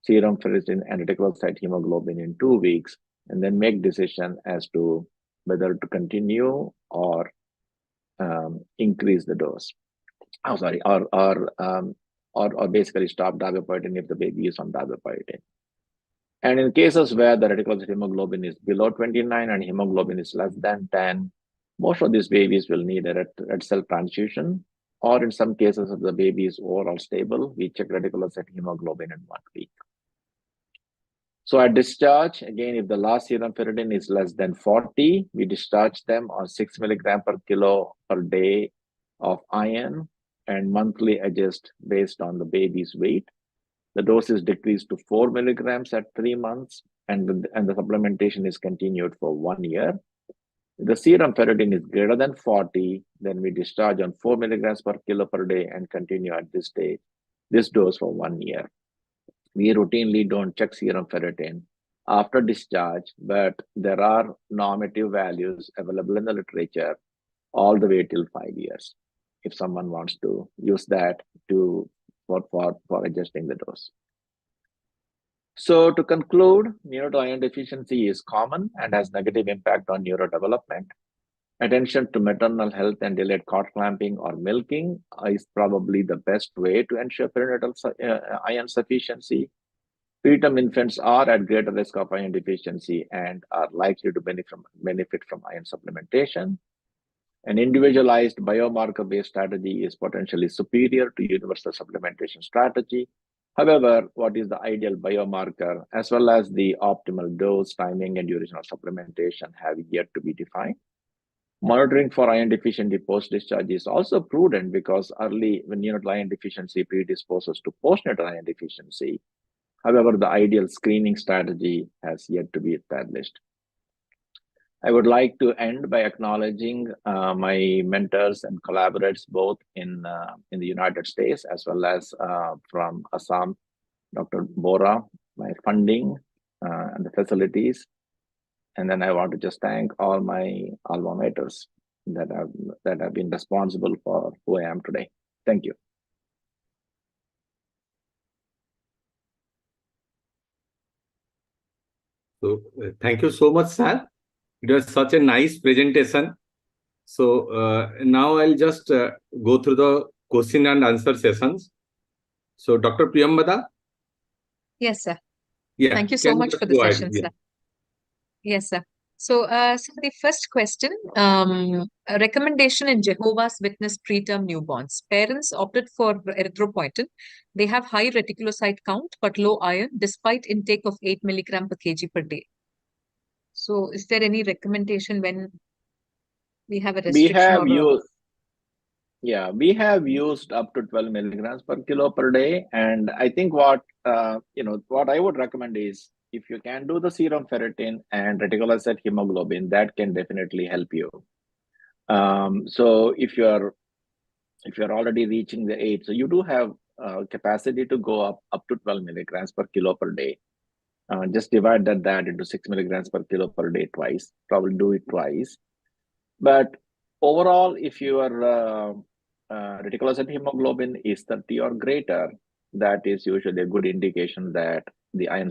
Speaker 4: serum ferritin and reticulocyte hemoglobin in 2 weeks, and then make decision as to whether to continue or increase the dose. Or basically stop darbepoetin if the baby is on darbepoetin. And in cases where the reticulocyte hemoglobin is below 29 and hemoglobin is less than 10, most of these babies will need a red cell transfusion. Or in some cases, if the baby is overall stable, we check reticulocyte hemoglobin in 1 week. So at discharge, again, if the last serum ferritin is less than 40, we discharge them on 6 milligrams per kilo per day of iron and monthly adjust based on the baby's weight. The dose is decreased to 4 milligrams at 3 months, and the supplementation is continued for 1 year. If the serum ferritin is greater than 40, then we discharge on 4 milligrams per kilo per day and continue at this dose for 1 year. We routinely don't check serum ferritin after discharge, but there are normative values available in the literature all the way till 5 years, if someone wants to use that for adjusting the dose. So to conclude, neonatal iron deficiency is common and has negative impact on neurodevelopment. Attention to maternal health and delayed cord clamping or milking is probably the best way to ensure perinatal iron sufficiency. Preterm infants are at greater risk of iron deficiency and are likely to benefit from iron supplementation. An individualized biomarker-based strategy is potentially superior to universal supplementation strategy. However, what is the ideal biomarker as well as the optimal dose, timing, and duration of supplementation have yet to be defined. Monitoring for iron deficiency post-discharge is also prudent because early neonatal iron deficiency predisposes to postnatal iron deficiency. However, the ideal screening strategy has yet to be established. I would like to end by acknowledging my mentors and collaborators both in the United States as well as from Assam, Dr. Bora, my funding and the facilities. And then I want to just thank all my alma maters that have been responsible for who I am today. Thank you.
Speaker 3: So thank you so much, sir. It was such a nice presentation. So now I'll just go through the question and answer sessions. So Dr. Priyambada?
Speaker 2: Yes, sir.
Speaker 3: Yeah.
Speaker 2: Thank you so much for the
Speaker 3: go ahead?
Speaker 2: session,
Speaker 3: Yeah.
Speaker 2: sir. Yes, sir. So, so the first question, a recommendation in Jehovah's Witness preterm newborns. Parents opted for erythropoietin. They have high reticulocyte count but low iron despite intake of 8 milligram per kg per day. So, is there any recommendation when we have a
Speaker 4: We
Speaker 2: restriction
Speaker 4: have
Speaker 2: or
Speaker 4: used, yeah, we have used up to 12 milligrams per kilo per day. And I think what, what I would recommend is if you can do the serum ferritin and reticulocyte hemoglobin, that can definitely help you. So if you're already reaching the 8, so you do have capacity to go up to 12 milligrams per kilo per day. Just divide that into 6 milligrams per kilo per day twice. Probably do it twice. But overall, if your reticulocyte hemoglobin is 30 or greater, that is usually a good indication that the iron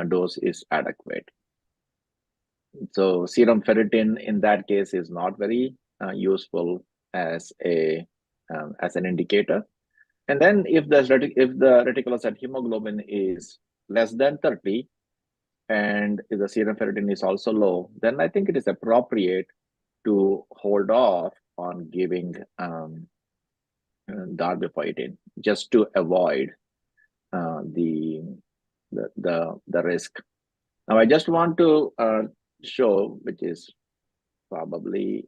Speaker 4: dose is adequate. So serum ferritin in that case is not very useful as an indicator. And then if the reticulocyte hemoglobin is less than 30 and if the serum ferritin is also low, then I think it is appropriate to hold off on giving darbepoetin just to avoid the risk. Now, I just want to show, which is probably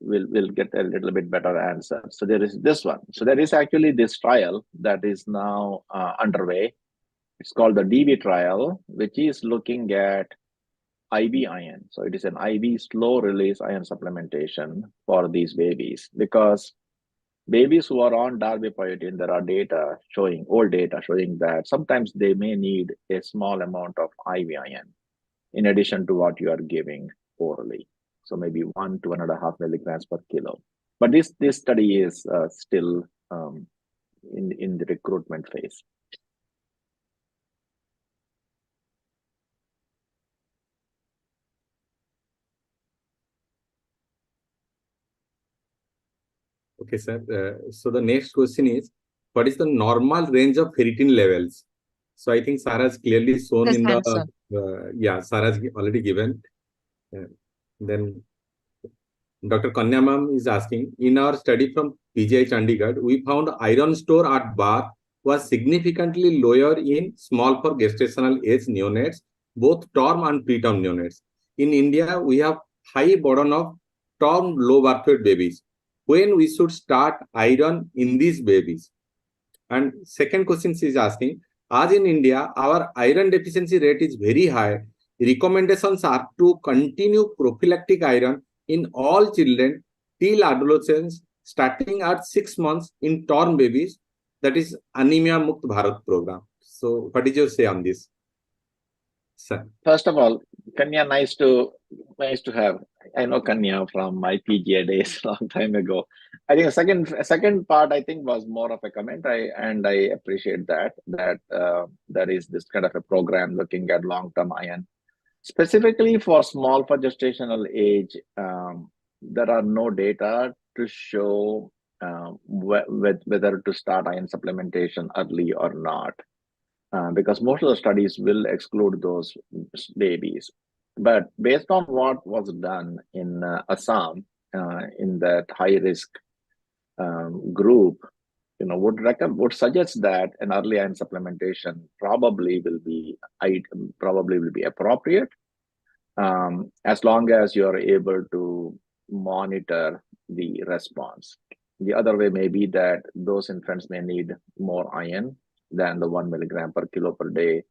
Speaker 4: we'll get a little bit better answer. So there is this one. So there is actually this trial that is now underway. It's called the DV trial, which is looking at IV iron. So it is an IV slow release iron supplementation for these babies, because babies who are on darbepoetin, there are old data showing that sometimes they may need a small amount of IV iron in addition to what you are giving orally. So maybe 1 to 1.5 milligrams per kilo. But this study is still in the recruitment phase.
Speaker 3: Okay, sir. So the next question is, what is the normal range of ferritin levels? So I think Sarah has clearly shown
Speaker 2: Yes,
Speaker 3: in the,
Speaker 2: answer.
Speaker 3: Sarah has already given. Then Dr. Kanya ma'am is asking, in our study from PGI Chandigarh, we found iron store at birth was significantly lower in small for gestational age neonates, both term and preterm neonates. In India, we have high burden of term low birth weight babies. When we should start iron in these babies? And second question she is asking, as in India, our iron deficiency rate is very high. Recommendations are to continue prophylactic iron in all children till adolescence, starting at 6 months in term babies. That is Anemia Mukt Bharat program. So what is your say on this, sir?
Speaker 4: First of all, Kanya, nice to have. I know Kanya from my PGA days a long time ago. I think a second part I think was more of a comment. I appreciate that there is this kind of a program looking at long-term iron. Specifically for small for gestational age, there are no data to show whether to start iron supplementation early or not. Because most of the studies will exclude those babies. But based on what was done in Assam, in that high risk group, would suggest that an early iron supplementation probably will be appropriate, as long as you are able to monitor the response. The other way may be that those infants may need more iron than the 1 milligram per kilo per day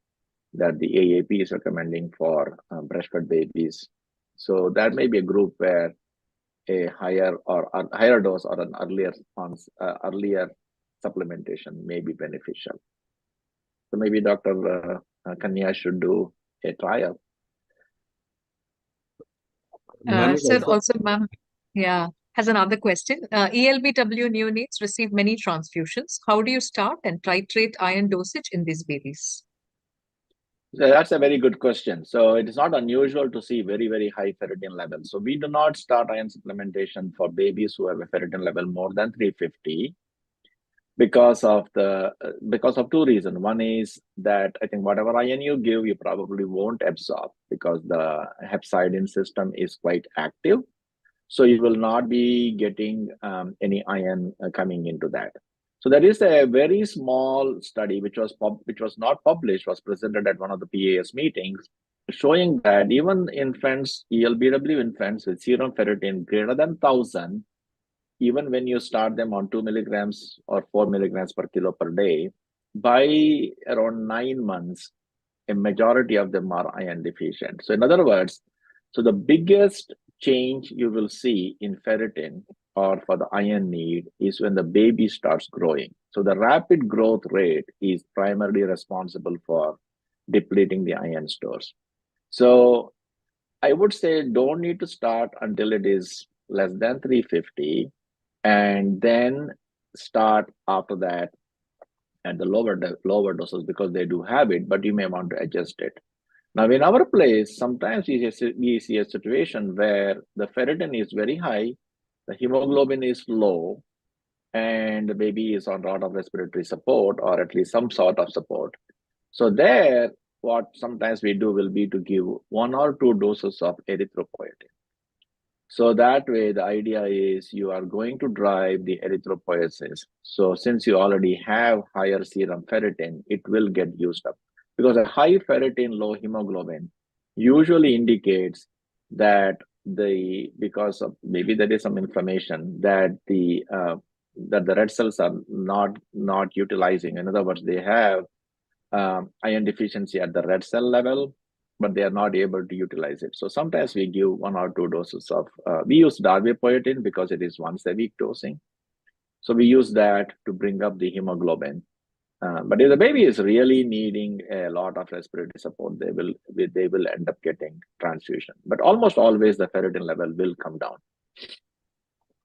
Speaker 4: that the AAP is recommending for breastfed babies. So that may be a group where a higher dose or an earlier supplementation may be beneficial. So maybe Dr. Kanya should do a trial.
Speaker 2: Sir, also, ma'am, has another question. ELBW neonates receive many transfusions. How do you start and titrate iron dosage in these babies?
Speaker 4: So that's a very good question. So it is not unusual to see very, very high ferritin levels. So we do not start iron supplementation for babies who have a ferritin level more than 350 because of two reasons. One is that I think whatever iron you give, you probably won't absorb because the hepcidin system is quite active. So you will not be getting any iron coming into that. So there is a very small study which was not published, was presented at one of the PAS meetings, showing that even infants, ELBW infants with serum ferritin greater than 1,000, even when you start them on 2 milligrams or 4 milligrams per kilo per day, by around 9 months, a majority of them are iron deficient. So in other words, so the biggest change you will see in ferritin or for the iron need is when the baby starts growing. So the rapid growth rate is primarily responsible for depleting the iron stores. So I would say don't need to start until it is less than 350 and then start after that at the lower doses because they do have it, but you may want to adjust it. Now, in our place, sometimes we see a situation where the ferritin is very high, the hemoglobin is low, and the baby is on a lot of respiratory support or at least some sort of support. So there, what sometimes we do will be to give 1 or 2 doses of erythropoietin. So that way, the idea is you are going to drive the erythropoiesis. So since you already have higher serum ferritin, it will get used up. Because a high ferritin, low hemoglobin usually indicates that because of maybe there is some inflammation that the red cells are not utilizing. In other words, they have iron deficiency at the red cell level, but they are not able to utilize it. So sometimes we give 1 or 2 doses of, we use darbepoetin because it is once a week dosing. So we use that to bring up the hemoglobin. But if the baby is really needing a lot of respiratory support, they will end up getting transfusion. But almost always the ferritin level will come down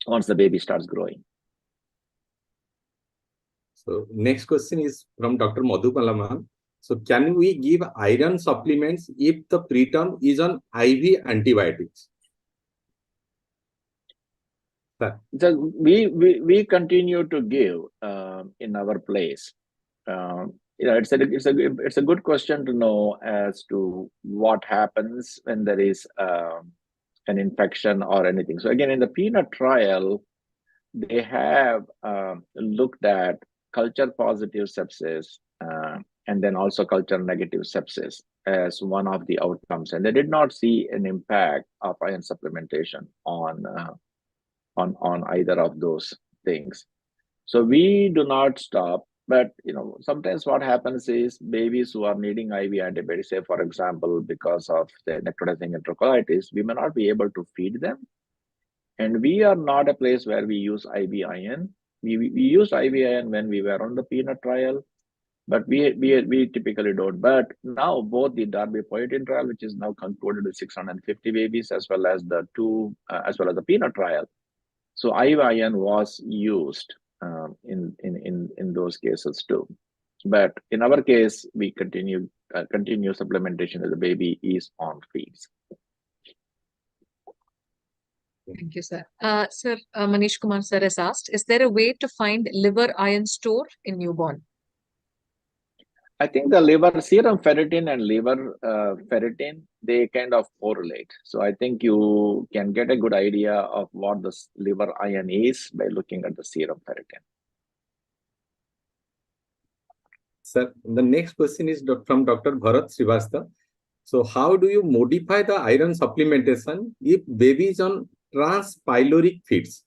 Speaker 4: once the baby starts growing.
Speaker 3: So next question is from Dr. Madhupala. So can we give iron supplements if the preterm is on IV antibiotics? Sir.
Speaker 4: So we continue to give in our place. It's a good question to know as to what happens when there is an infection or anything. So again, in the peanut trial, they have looked at culture positive sepsis and then also culture negative sepsis as one of the outcomes, and they did not see an impact of iron supplementation on either of those things. So we do not stop, but sometimes what happens is babies who are needing IV antibiotics, say for example because of the necrotizing enterocolitis, we may not be able to feed them. And we are not a place where we use IV iron. We used IV iron when we were on the peanut trial, but we typically don't. But now both the darbepoetin trial, which is now concluded with 650 babies, as well as the peanut trial. So IV iron was used in those cases too. But in our case, we continue supplementation as the baby is on feeds.
Speaker 2: Thank you, sir. Sir, Manish Kumar sir has asked, is there a way to find liver iron store in newborn?
Speaker 4: I think the liver serum ferritin and liver ferritin, they kind of correlate. So I think you can get a good idea of what the liver iron is by looking at the serum ferritin.
Speaker 3: Sir, the next question is from Dr. Bharat Srivastava. So how do you modify the iron supplementation if baby is on transpyloric feeds?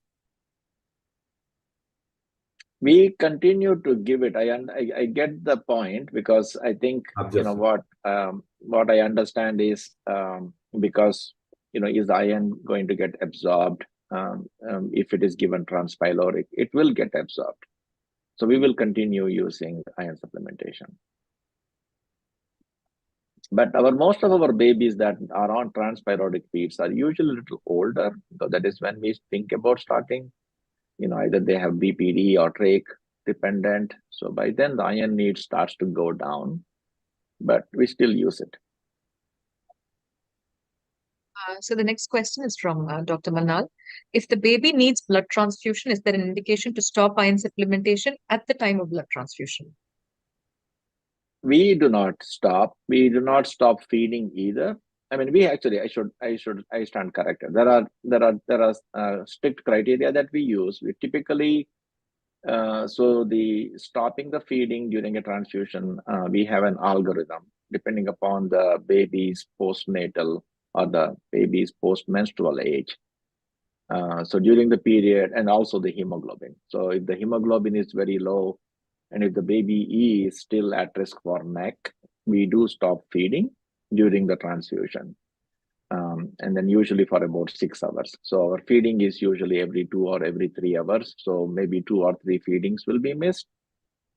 Speaker 4: We continue to give it. I get the point because I think what I understand is because is iron going to get absorbed if it is given transpyloric, it will get absorbed. So we will continue using iron supplementation. But most of our babies that are on transpyloric feeds are usually a little older. So that is when we think about starting. Either they have BPD or trach dependent. So by then the iron need starts to go down. but we still use it.
Speaker 2: So the next question is from Dr. Manal. If the baby needs blood transfusion, is there an indication to stop iron supplementation at the time of blood transfusion?
Speaker 4: We do not stop. We do not stop feeding either. I mean, we actually, I stand corrected. There are strict criteria that we use. We typically, so the stopping the feeding during a transfusion, we have an algorithm depending upon the baby's postnatal or the baby's postmenstrual age. So during the period, and also the hemoglobin. So if the hemoglobin is very low, and if the baby is still at risk for NEC, we do stop feeding during the transfusion. And then usually for about 6 hours. So our feeding is usually every 2 or every 3 hours. So maybe 2 or 3 feedings will be missed.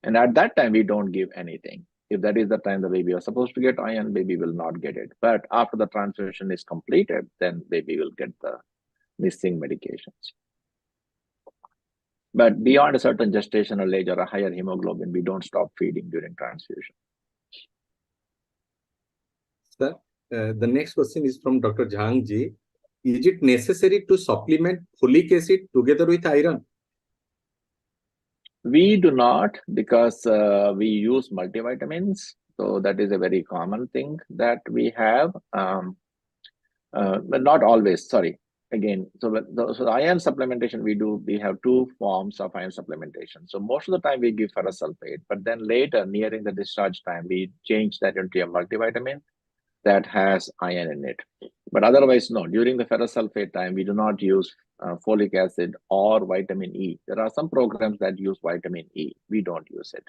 Speaker 4: And at that time, we don't give anything. If that is the time the baby was supposed to get iron, baby will not get it. But after the transfusion is completed, then baby will get the missing medications. But beyond a certain gestational age or a higher hemoglobin, we don't stop feeding during transfusion.
Speaker 3: Sir, the next question is from Dr. Jhang Ji. Is it necessary to supplement folic acid together with iron?
Speaker 4: We do not, because we use multivitamins. So that is a very common thing that we have, but not always, sorry. Again, so the iron supplementation we have 2 forms of iron supplementation. So most of the time we give ferrous sulfate, but then later nearing the discharge time, we change that into a multivitamin that has iron in it. But otherwise, no, during the ferrous sulfate time, we do not use folic acid or vitamin E. There are some programs that use vitamin E. We don't use it.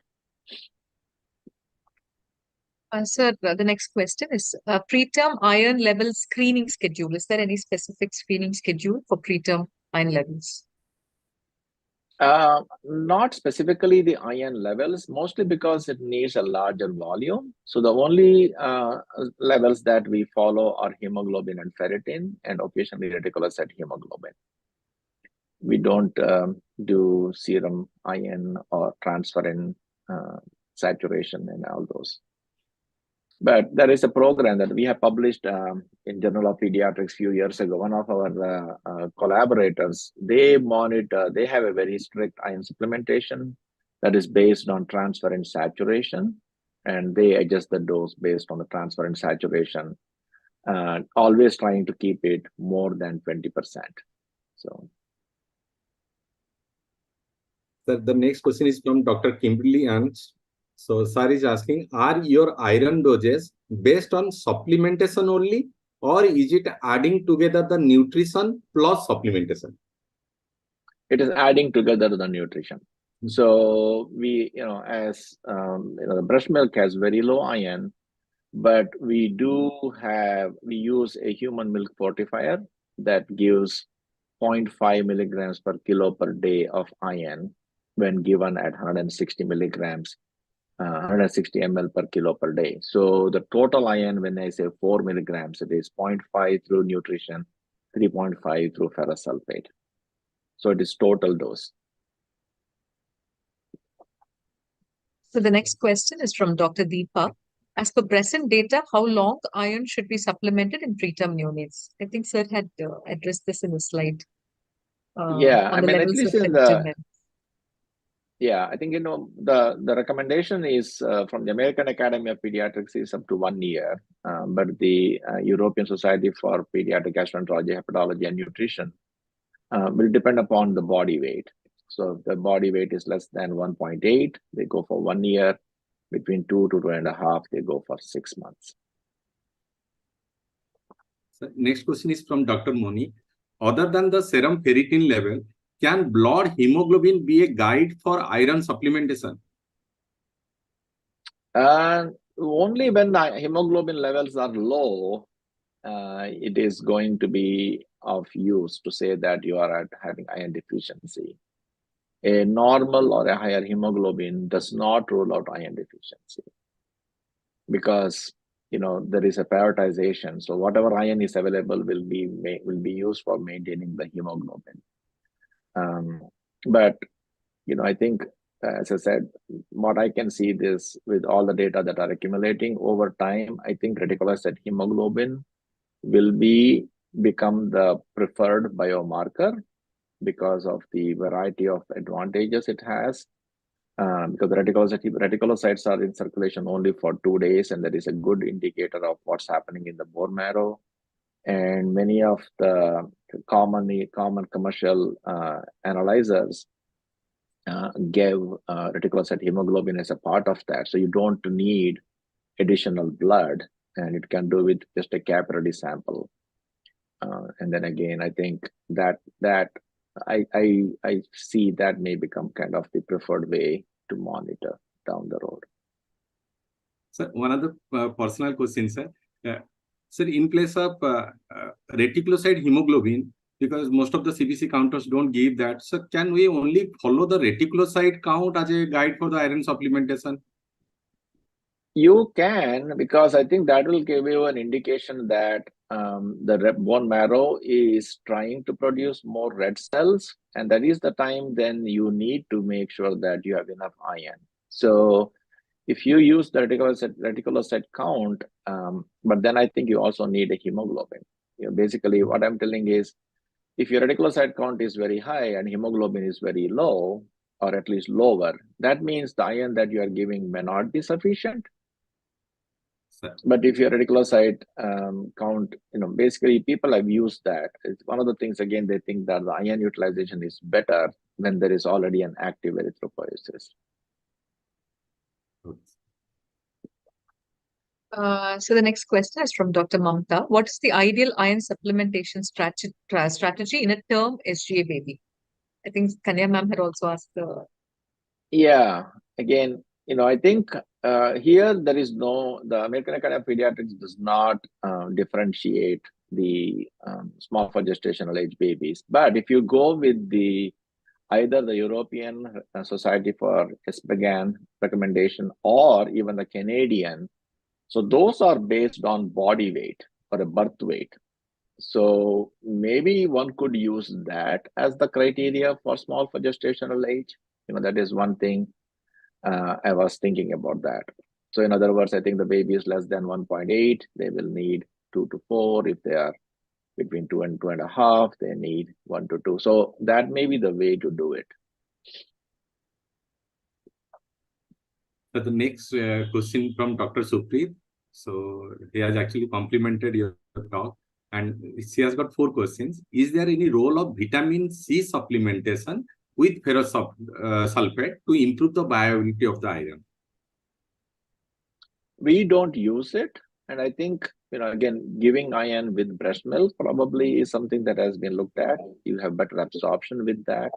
Speaker 2: Sir, the next question is preterm iron level screening schedule. Is there any specific screening schedule for preterm iron levels?
Speaker 4: Not specifically the iron levels, mostly because it needs a larger volume. So the only levels that we follow are hemoglobin and ferritin, and occasionally reticulocyte hemoglobin. We don't do serum iron or transferrin saturation and all those. But there is a program that we have published in Journal of Pediatrics a few years ago. One of our collaborators, they monitor, they have a very strict iron supplementation that is based on transferrin saturation, and they adjust the dose based on the transferrin saturation, always trying to keep it more than 20%. So.
Speaker 3: The next question is from Dr. Kimberly Ernst. So, sir is asking, are your iron doses based on supplementation only, or is it adding together the nutrition plus supplementation?
Speaker 4: It is adding together the nutrition. So we, as the breast milk has very low iron, but we use a human milk fortifier that gives 0.5 milligrams per kilo per day of iron when given at 160 milligrams. 160 ml per kilo per day. So the total iron, when I say 4 milligrams, it is 0.5 through nutrition, 3.5 through ferrous sulfate. So it is total dose.
Speaker 2: So the next question is from Dr. Deepa. As per present data, how long iron should be supplemented in preterm neonates? I think sir had addressed this in the slide.
Speaker 4: Yeah,
Speaker 2: on the levels
Speaker 4: at least
Speaker 2: of
Speaker 4: in
Speaker 2: ferritin.
Speaker 4: Yeah, I think, the recommendation is from the American Academy of Pediatrics is up to 1 year, but the European Society for Pediatric Gastroenterology, Hepatology and Nutrition will depend upon the body weight. So if the body weight is less than 1.8, they go for 1 year. Between 2 to 2.5, they go for 6 months.
Speaker 3: So next question is from Dr. Moni. Other than the serum ferritin level, can blood hemoglobin be a guide for iron supplementation?
Speaker 4: Only when the hemoglobin levels are low, it is going to be of use to say that you are having iron deficiency. A normal or a higher hemoglobin does not rule out iron deficiency, because there is a prioritization. So whatever iron is available will be used for maintaining the hemoglobin. But I think as I said, what I can see this with all the data that are accumulating over time, I think reticulocyte hemoglobin will become the preferred biomarker because of the variety of advantages it has. Because the reticulocytes are in circulation only for 2 days, and that is a good indicator of what's happening in the bone marrow. And many of the common commercial analyzers gave reticulocyte hemoglobin as a part of that. So you don't need additional blood, and it can do with just a capillary sample. And then again, I think that I see that may become kind of the preferred way to monitor down the road.
Speaker 3: Sir, one other personal question, sir. Sir, in place of reticulocyte hemoglobin, because most of the CBC counters don't give that, so can we only follow the reticulocyte count as a guide for the iron supplementation?
Speaker 4: You can, because I think that will give you an indication that the bone marrow is trying to produce more red cells, and that is the time then you need to make sure that you have enough iron. So if you use the reticulocyte count, but then I think you also need a hemoglobin. Basically what I'm telling is, if your reticulocyte count is very high and hemoglobin is very low, or at least lower, that means the iron that you are giving may not be sufficient. But if your reticulocyte count, basically people have used that. It's one of the things, again, they think that the iron utilization is better when there is already an active erythropoiesis.
Speaker 2: So the next question is from Dr. Mamta. What is the ideal iron supplementation strategy in a term SGA baby? I think Kanya ma'am had also asked the...
Speaker 4: Yeah, again, I think here there is the American Academy of Pediatrics does not differentiate the small for gestational age babies. But if you go with either the European Society for Espagan recommendation or even the Canadian, so those are based on body weight or a birth weight. So maybe one could use that as the criteria for small for gestational age. That is one thing I was thinking about that. So in other words, I think the baby is less than 1.8, they will need 2 to 4. If they are between 2 and 2.5, they need 1 to 2. So that may be the way to do it.
Speaker 3: So the next question from Dr. Supreet. So he has actually complimented your talk, and she has got 4 questions. Is there any role of vitamin C supplementation with ferrous sulfate to improve the bioavailability of the iron?
Speaker 4: We don't use it, and I think again, giving iron with breast milk probably is something that has been looked at. You have better absorption with that.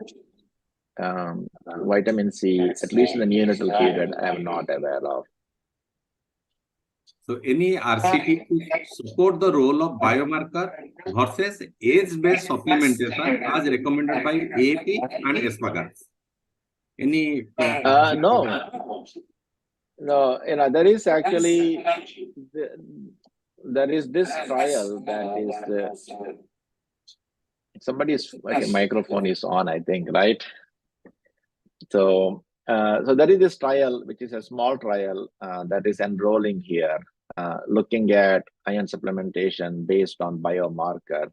Speaker 4: Vitamin C, at least in the neonatal period, I am not aware of.
Speaker 3: So any RCT to support the role of biomarker versus age-based supplementation as recommended by AAP and ESPAGAN? Any?
Speaker 4: No, there is actually there is this trial that is somebody's microphone is on, I think, right? So there is this trial, which is a small trial that is enrolling here, looking at iron supplementation based on biomarker,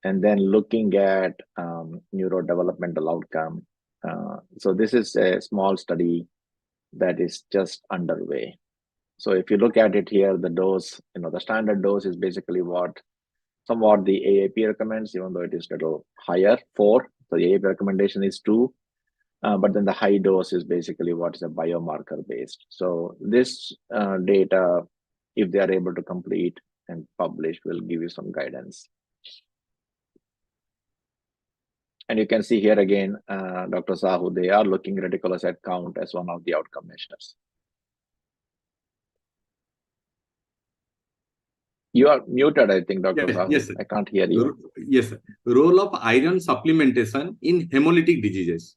Speaker 4: and then looking at neurodevelopmental outcome. So this is a small study that is just underway. So if you look at it here, the dose, the standard dose is basically somewhat the AAP recommends, even though it is a little higher, 4. So the AAP recommendation is 2. But then the high dose is basically what is a biomarker based. So this data, if they are able to complete and publish, will give you some guidance. And you can see here again, Dr. Sahu, they are looking reticulocyte count as one of the outcome measures. You are muted, I think, Dr. Sahu.
Speaker 3: Yes, sir.
Speaker 4: I can't hear you.
Speaker 3: Yes, sir. Role of iron supplementation in hemolytic diseases.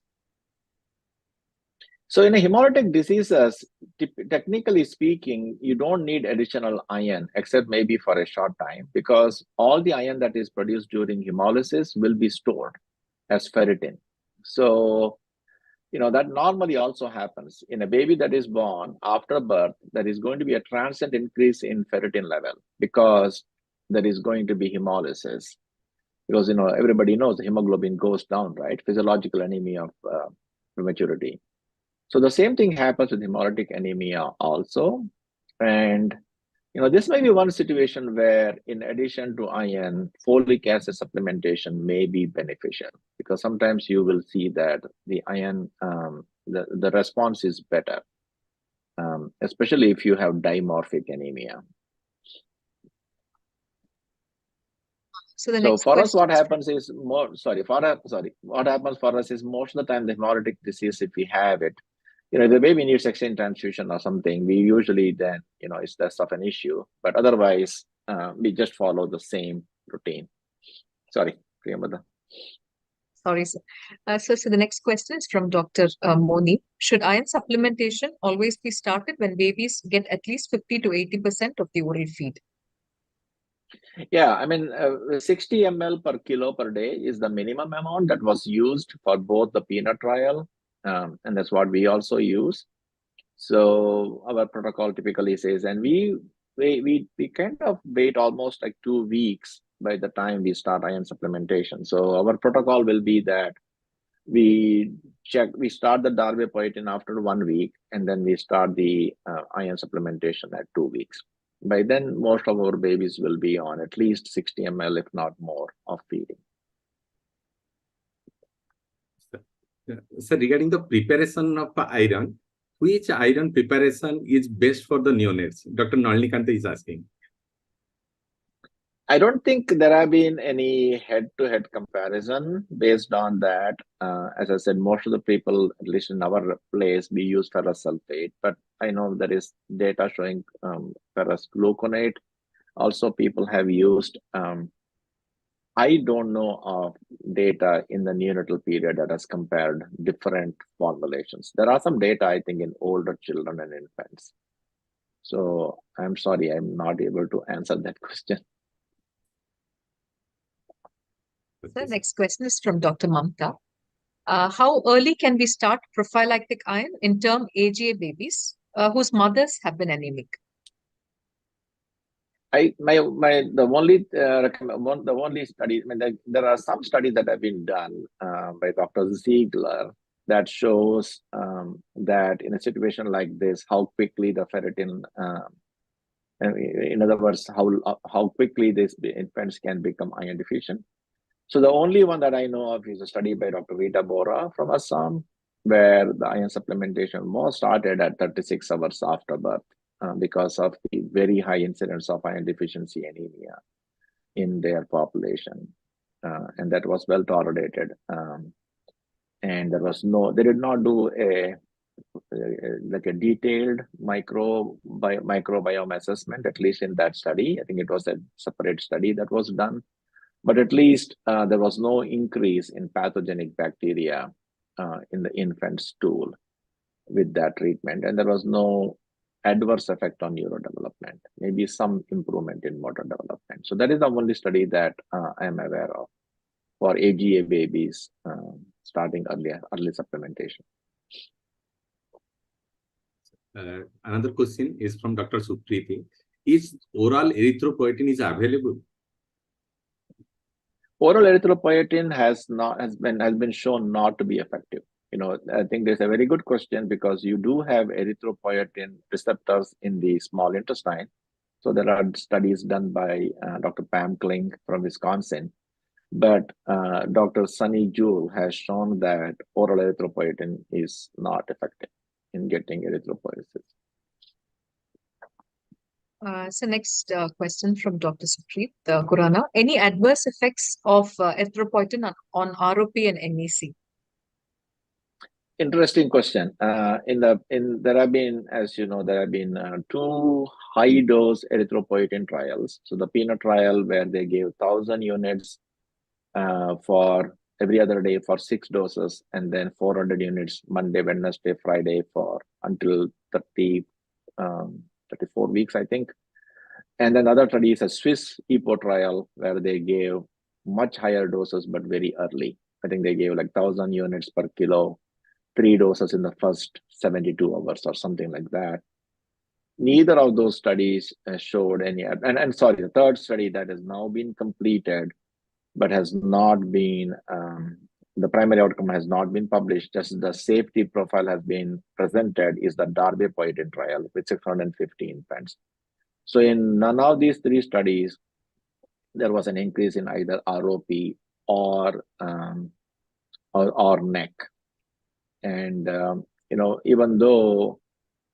Speaker 4: So in a hemolytic diseases, technically speaking, you don't need additional iron, except maybe for a short time, because all the iron that is produced during hemolysis will be stored as ferritin. So that normally also happens in a baby that is born after birth. There is going to be a transient increase in ferritin level because there is going to be hemolysis. Because everybody knows the hemoglobin goes down, right? Physiological anemia of prematurity. So the same thing happens with hemolytic anemia also. And this may be one situation where, in addition to iron, folic acid supplementation may be beneficial, because sometimes you will see that the iron, the response is better, especially if you have dimorphic anemia.
Speaker 2: So the
Speaker 4: So
Speaker 2: next
Speaker 4: for us,
Speaker 2: question
Speaker 4: what
Speaker 2: is
Speaker 4: happens is what happens for us is most of the time the hemolytic disease, if we have it, if the baby needs exchange transfusion or something, we usually then, it's less of an issue. But otherwise, we just follow the same routine. Sorry, Priyamada.
Speaker 2: Sorry, sir. So the next question is from Dr. Moni. Should iron supplementation always be started when babies get at least 50 to 80% of the oral feed?
Speaker 4: Yeah, I mean, 60 ml per kilo per day is the minimum amount that was used for both the peanut trial, and that's what we also use. So our protocol typically says, and we kind of wait almost like 2 weeks by the time we start iron supplementation. So our protocol will be that we start the darbepoetin after 1 week, and then we start the iron supplementation at 2 weeks. By then, most of our babies will be on at least 60 ml, if not more, of feeding.
Speaker 3: So regarding the preparation of iron, which iron preparation is best for the neonates? Dr. Nalnikanta is asking.
Speaker 4: I don't think there have been any head-to-head comparison based on that. As I said, most of the people, at least in our place, we use ferrous sulfate, but I know there is data showing ferrous gluconate. Also, people have used, I don't know of data in the neonatal period that has compared different formulations. There are some data, I think, in older children and infants. So I'm sorry, I'm not able to answer that question.
Speaker 2: The next question is from Dr. Mamta. How early can we start prophylactic iron in term AGA babies whose mothers have been anemic?
Speaker 4: The only study, I mean, there are some studies that have been done by Dr. Ziegler that shows that in a situation like this, how quickly the ferritin, in other words, how quickly these infants can become iron deficient. So the only one that I know of is a study by Dr. Rita Bora from Assam, where the iron supplementation was started at 36 hours after birth because of the very high incidence of iron deficiency anemia in their population. And that was well tolerated. And they did not do a detailed microbiome assessment, at least in that study. I think it was a separate study that was done. But at least there was no increase in pathogenic bacteria in the infant stool with that treatment. And there was no adverse effect on neurodevelopment, maybe some improvement in motor development. So that is the only study that I am aware of for AGA babies starting early supplementation.
Speaker 3: Another question is from Dr. Supriti. Is oral erythropoietin is available?
Speaker 4: Oral erythropoietin has been shown not to be effective. I think there's a very good question because you do have erythropoietin receptors in the small intestine. So there are studies done by Dr. Pam Kling from Wisconsin. But Dr. Sunny Jewell has shown that oral erythropoietin is not effective in getting erythropoiesis.
Speaker 2: So next question from Dr. Supreet Kurana. Any adverse effects of erythropoietin on ROP and NEC?
Speaker 4: Interesting question. There have been, as you know, there have been 2 high-dose erythropoietin trials. So the peanut trial, where they gave 1,000 units for every other day for 6 doses, and then 400 units Monday, Wednesday, Friday for until 34 weeks, I think. And then other study is a Swiss EPO trial where they gave much higher doses but very early. I think they gave like 1,000 units per kilo 3 doses in the first 72 hours or something like that. Neither of those studies showed any, and sorry, the third study that has now been completed, but has not been, the primary outcome has not been published, just the safety profile has been presented, is the darbepoetin trial with 650 infants. So in none of these 3 studies, there was an increase in either ROP or NEC. And, even though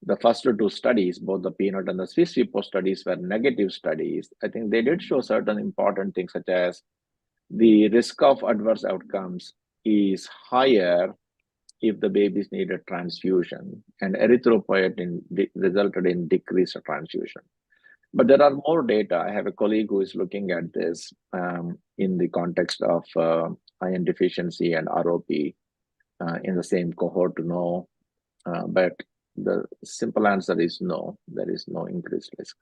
Speaker 4: the first 2 studies, both the peanut and the Swiss repo studies were negative studies, I think they did show certain important things, such as the risk of adverse outcomes is higher if the babies needed transfusion, and erythropoietin resulted in decreased transfusion. But there are more data. I have a colleague who is looking at this in the context of iron deficiency and ROP in the same cohort to know, but the simple answer is no, there is no increased risk.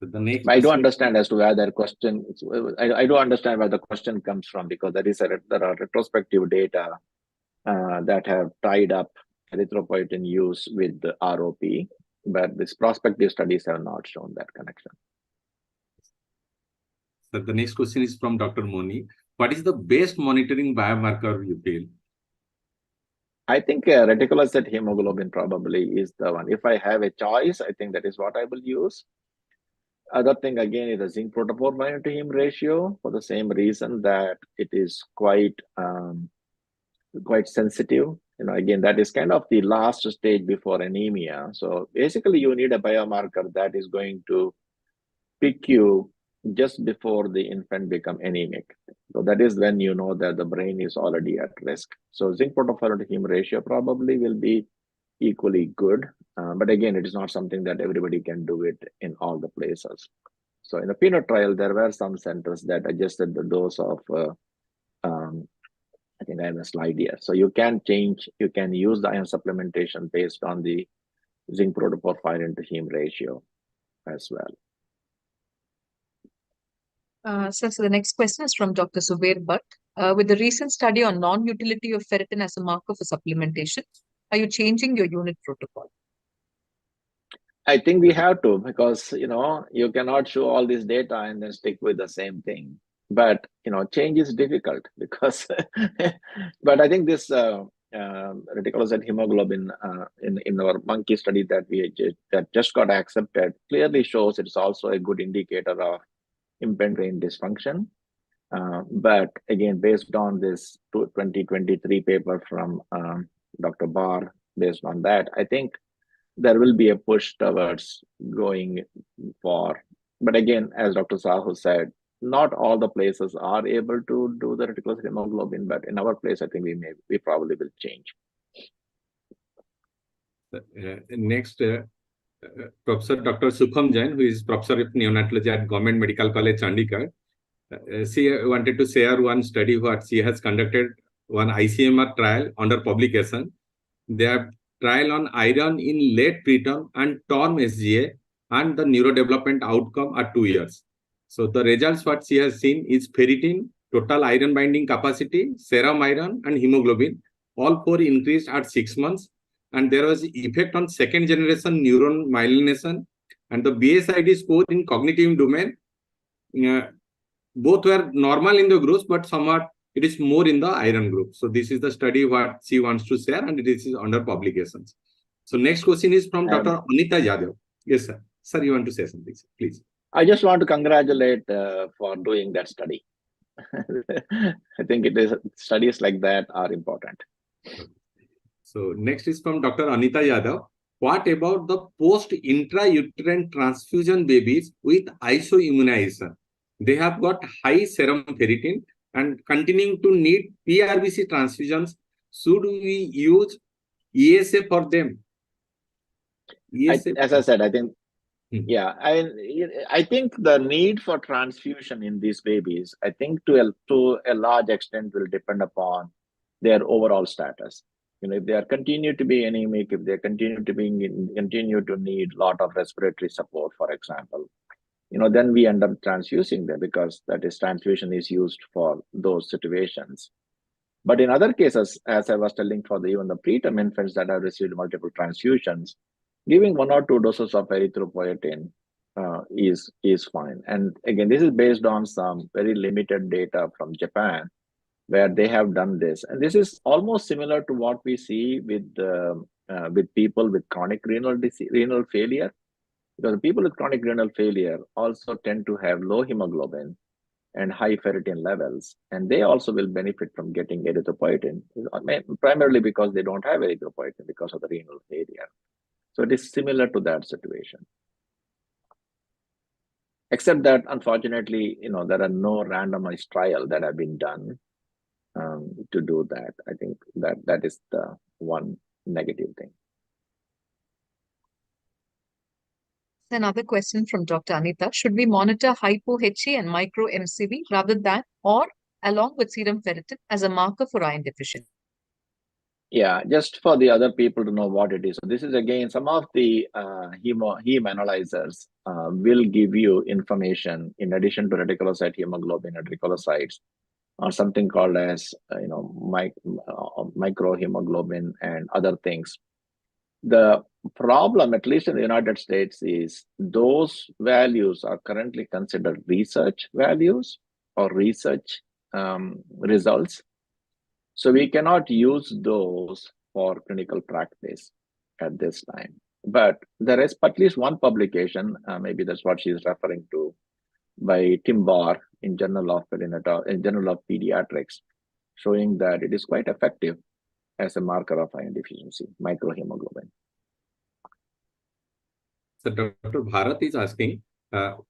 Speaker 3: The next
Speaker 4: I do
Speaker 3: question-
Speaker 4: understand as to where their question, I do understand where the question comes from, because there are retrospective data that have tied up erythropoietin use with the ROP, but these prospective studies have not shown that connection.
Speaker 3: So the next question is from Dr. Moni. What is the best monitoring biomarker you feel?
Speaker 4: I think reticulocyte hemoglobin probably is the one. If I have a choice, I think that is what I will use. Other thing again is the zinc protoporphyrin binding to heme ratio, for the same reason that it is quite sensitive. Again, that is kind of the last stage before anemia. So basically, you need a biomarker that is going to pick you just before the infant become anemic. So that is when you know that the brain is already at risk. So zinc protoporphyrin to heme ratio probably will be equally good. But again, it is not something that everybody can do it in all the places. So in the peanut trial, there were some centers that adjusted the dose of, I think I have a slide here. So you can use the iron supplementation based on the zinc protoporphyrin to heme ratio as well.
Speaker 2: So the next question is from Dr. Zubair Bhatt. With the recent study on non-utility of ferritin as a marker for supplementation, are you changing your unit protocol?
Speaker 4: I think we have to, because you cannot show all this data and then stick with the same thing. But change is difficult because. But I think this reticulocyte hemoglobin in our monkey study that just got accepted clearly shows it's also a good indicator of infant brain dysfunction. But again, based on this 2023 paper from Dr. Barr, based on that, I think there will be a push towards going for. But again, as Dr. Sahu said, not all the places are able to do the reticulocyte hemoglobin, but in our place, I think we probably will change.
Speaker 3: Next, Professor Dr. Sukham Jain, who is Professor of Neonatology at Government Medical College, Chandigarh. She wanted to share one study what she has conducted, one ICMR trial under publication. They have trial on iron in late preterm and term SGA and the neurodevelopment outcome at 2 years. So the results what she has seen is ferritin, total iron binding capacity, serum iron and hemoglobin, all 4 increased at 6 months. And there was effect on second generation neuron myelination and the BSID score in cognitive domain. Both were normal in the groups, but somewhat it is more in the iron group. So this is the study what she wants to share, and this is under publications. So next question is from Dr. Anita Yadav. Yes, sir. Sir, you want to say something, please?
Speaker 4: I just want to congratulate for doing that study. I think studies like that are important.
Speaker 3: So next is from Dr. Anita Yadav. What about the post-intrauterine transfusion babies with isoimmunization? They have got high serum ferritin and continuing to need PRBC transfusions. Should we use ESA for them?
Speaker 4: As I said, I think, yeah, I think the need for transfusion in these babies, I think to a large extent will depend upon their overall status. If they are continue to be anemic, if they continue to need a lot of respiratory support, for example, then we end up transfusing them, because that is transfusion is used for those situations. But in other cases, as I was telling for even the preterm infants that have received multiple transfusions, giving 1 or 2 doses of erythropoietin is fine. And again, this is based on some very limited data from Japan, where they have done this. And this is almost similar to what we see with people with chronic renal failure, because people with chronic renal failure also tend to have low hemoglobin and high ferritin levels, and they also will benefit from getting erythropoietin, primarily because they don't have erythropoietin because of the renal failure. So it is similar to that situation. Except that, unfortunately, there are no randomized trial that have been done to do that. I think that is the one negative thing.
Speaker 2: Another question from Dr. Anita. Should we monitor hypo-HE and micro-MCV rather than or along with serum ferritin as a marker for iron deficiency?
Speaker 4: Yeah, just for the other people to know what it is. So this is, again, some of the heme analyzers will give you information in addition to reticulocyte hemoglobin and reticulocytes, or something called as microhemoglobin and other things. The problem, at least in the United States, is those values are currently considered research values or research results. So we cannot use those for clinical practice at this time. But there is at least one publication, maybe that's what she's referring to, by Tim Barr in Journal of Pediatrics, showing that it is quite effective as a marker of iron deficiency, microhemoglobin.
Speaker 3: So Dr. Bharat is asking,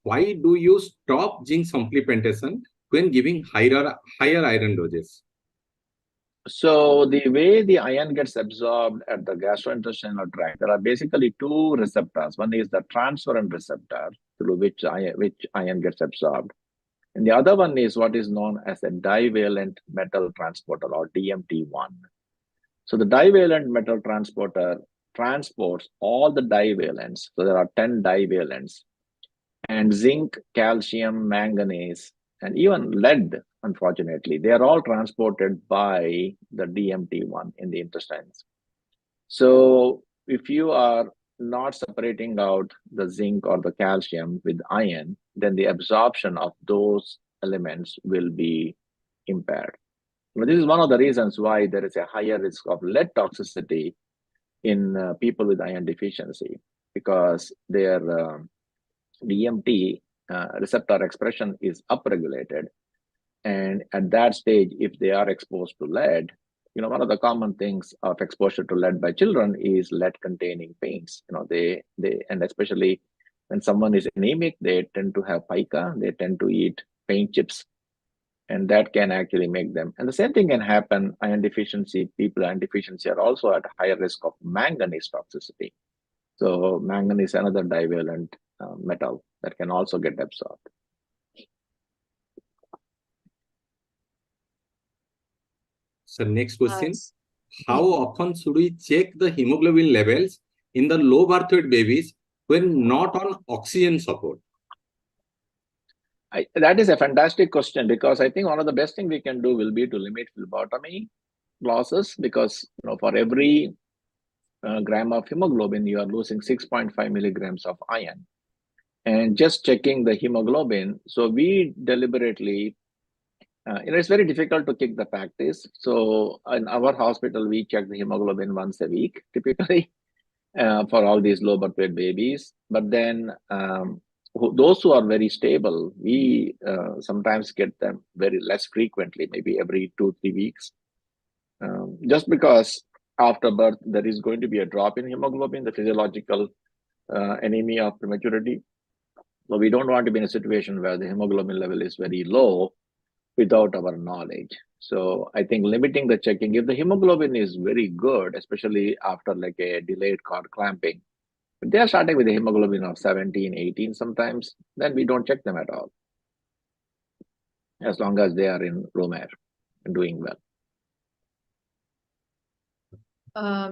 Speaker 3: why do you stop zinc supplementation when giving higher iron doses?
Speaker 4: So the way the iron gets absorbed at the gastrointestinal tract, there are basically 2 receptors. One is the transferrin receptor, through which iron gets absorbed. And the other one is what is known as a divalent metal transporter, or DMT1. So the divalent metal transporter transports all the divalents. So there are 10 divalents, and zinc, calcium, manganese, and even lead, unfortunately, they are all transported by the DMT1 in the intestines. So if you are not separating out the zinc or the calcium with iron, then the absorption of those elements will be impaired. Now, this is one of the reasons why there is a higher risk of lead toxicity in people with iron deficiency, because their DMT receptor expression is upregulated. And at that stage, if they are exposed to lead, one of the common things of exposure to lead by children is lead-containing paints. And especially when someone is anemic, they tend to have pica, they tend to eat paint chips, and that can actually make them. And the same thing can happen, iron deficiency, people with iron deficiency are also at higher risk of manganese toxicity. So manganese is another divalent metal that can also get absorbed.
Speaker 3: So next question, how often should we check the hemoglobin levels in the low birth weight babies when not on oxygen support?
Speaker 4: That is a fantastic question, because I think one of the best things we can do will be to limit phlebotomy losses, because for every gram of hemoglobin, you are losing 6.5 milligrams of iron. And just checking the hemoglobin, so we deliberately, it's very difficult to kick the practice. So in our hospital, we check the hemoglobin once a week, typically, for all these low birth weight babies. But then those who are very stable, we sometimes get them very less frequently, maybe every 2-3 weeks. Just because after birth, there is going to be a drop in hemoglobin, the physiological anemia of prematurity. So we don't want to be in a situation where the hemoglobin level is very low without our knowledge. So I think limiting the checking, if the hemoglobin is very good, especially after like a delayed cord clamping, if they are starting with a hemoglobin of 17, 18 sometimes, then we don't check them at all, as long as they are in room air and doing well.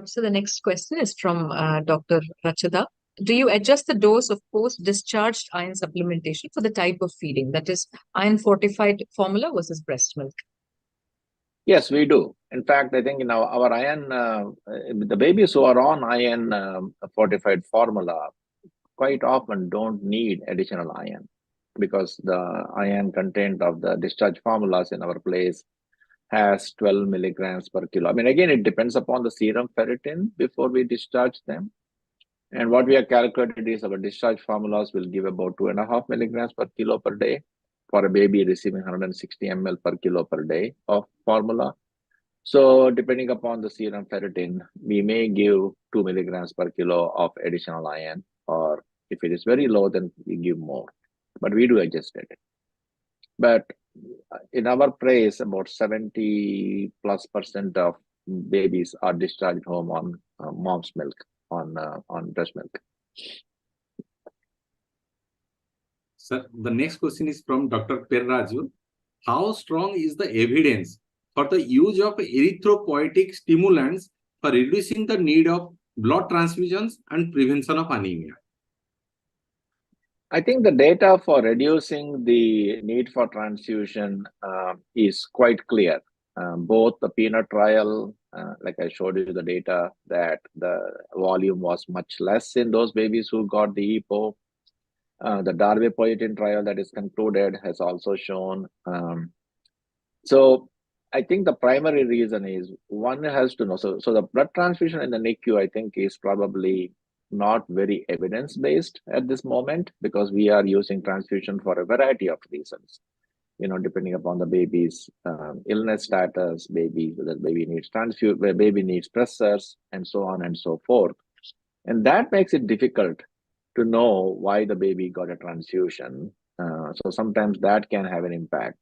Speaker 2: So the next question is from Dr. Rachada. Do you adjust the dose of post-discharged iron supplementation for the type of feeding, that is iron fortified formula versus breast milk?
Speaker 4: Yes, we do. In fact, I think our iron, the babies who are on iron fortified formula quite often don't need additional iron because the iron content of the discharge formulas in our place has 12 milligrams per kilo. I mean, again, it depends upon the serum ferritin before we discharge them. And what we have calculated is our discharge formulas will give about 2.5 milligrams per kilo per day for a baby receiving 160 ml per kilo per day of formula. So depending upon the serum ferritin, we may give 2 milligrams per kilo of additional iron, or if it is very low, then we give more. But we do adjust it. But in our place, about 70+% of babies are discharged home on mom's milk, on breast milk.
Speaker 3: Sir, the next question is from Dr. Perraju. How strong is the evidence for the use of erythropoietic stimulants for reducing the need of blood transfusions and prevention of anemia?
Speaker 4: I think the data for reducing the need for transfusion is quite clear. Both the peanut trial, like I showed you the data, that the volume was much less in those babies who got the EPO. The darbepoetin trial that is concluded has also shown. So I think the primary reason is one has to know. So the blood transfusion in the NICU, I think, is probably not very evidence-based at this moment because we are using transfusion for a variety of reasons. Depending upon the baby's illness status, whether baby needs transfusion, where baby needs pressors, and so on and so forth. And that makes it difficult to know why the baby got a transfusion. So sometimes that can have an impact.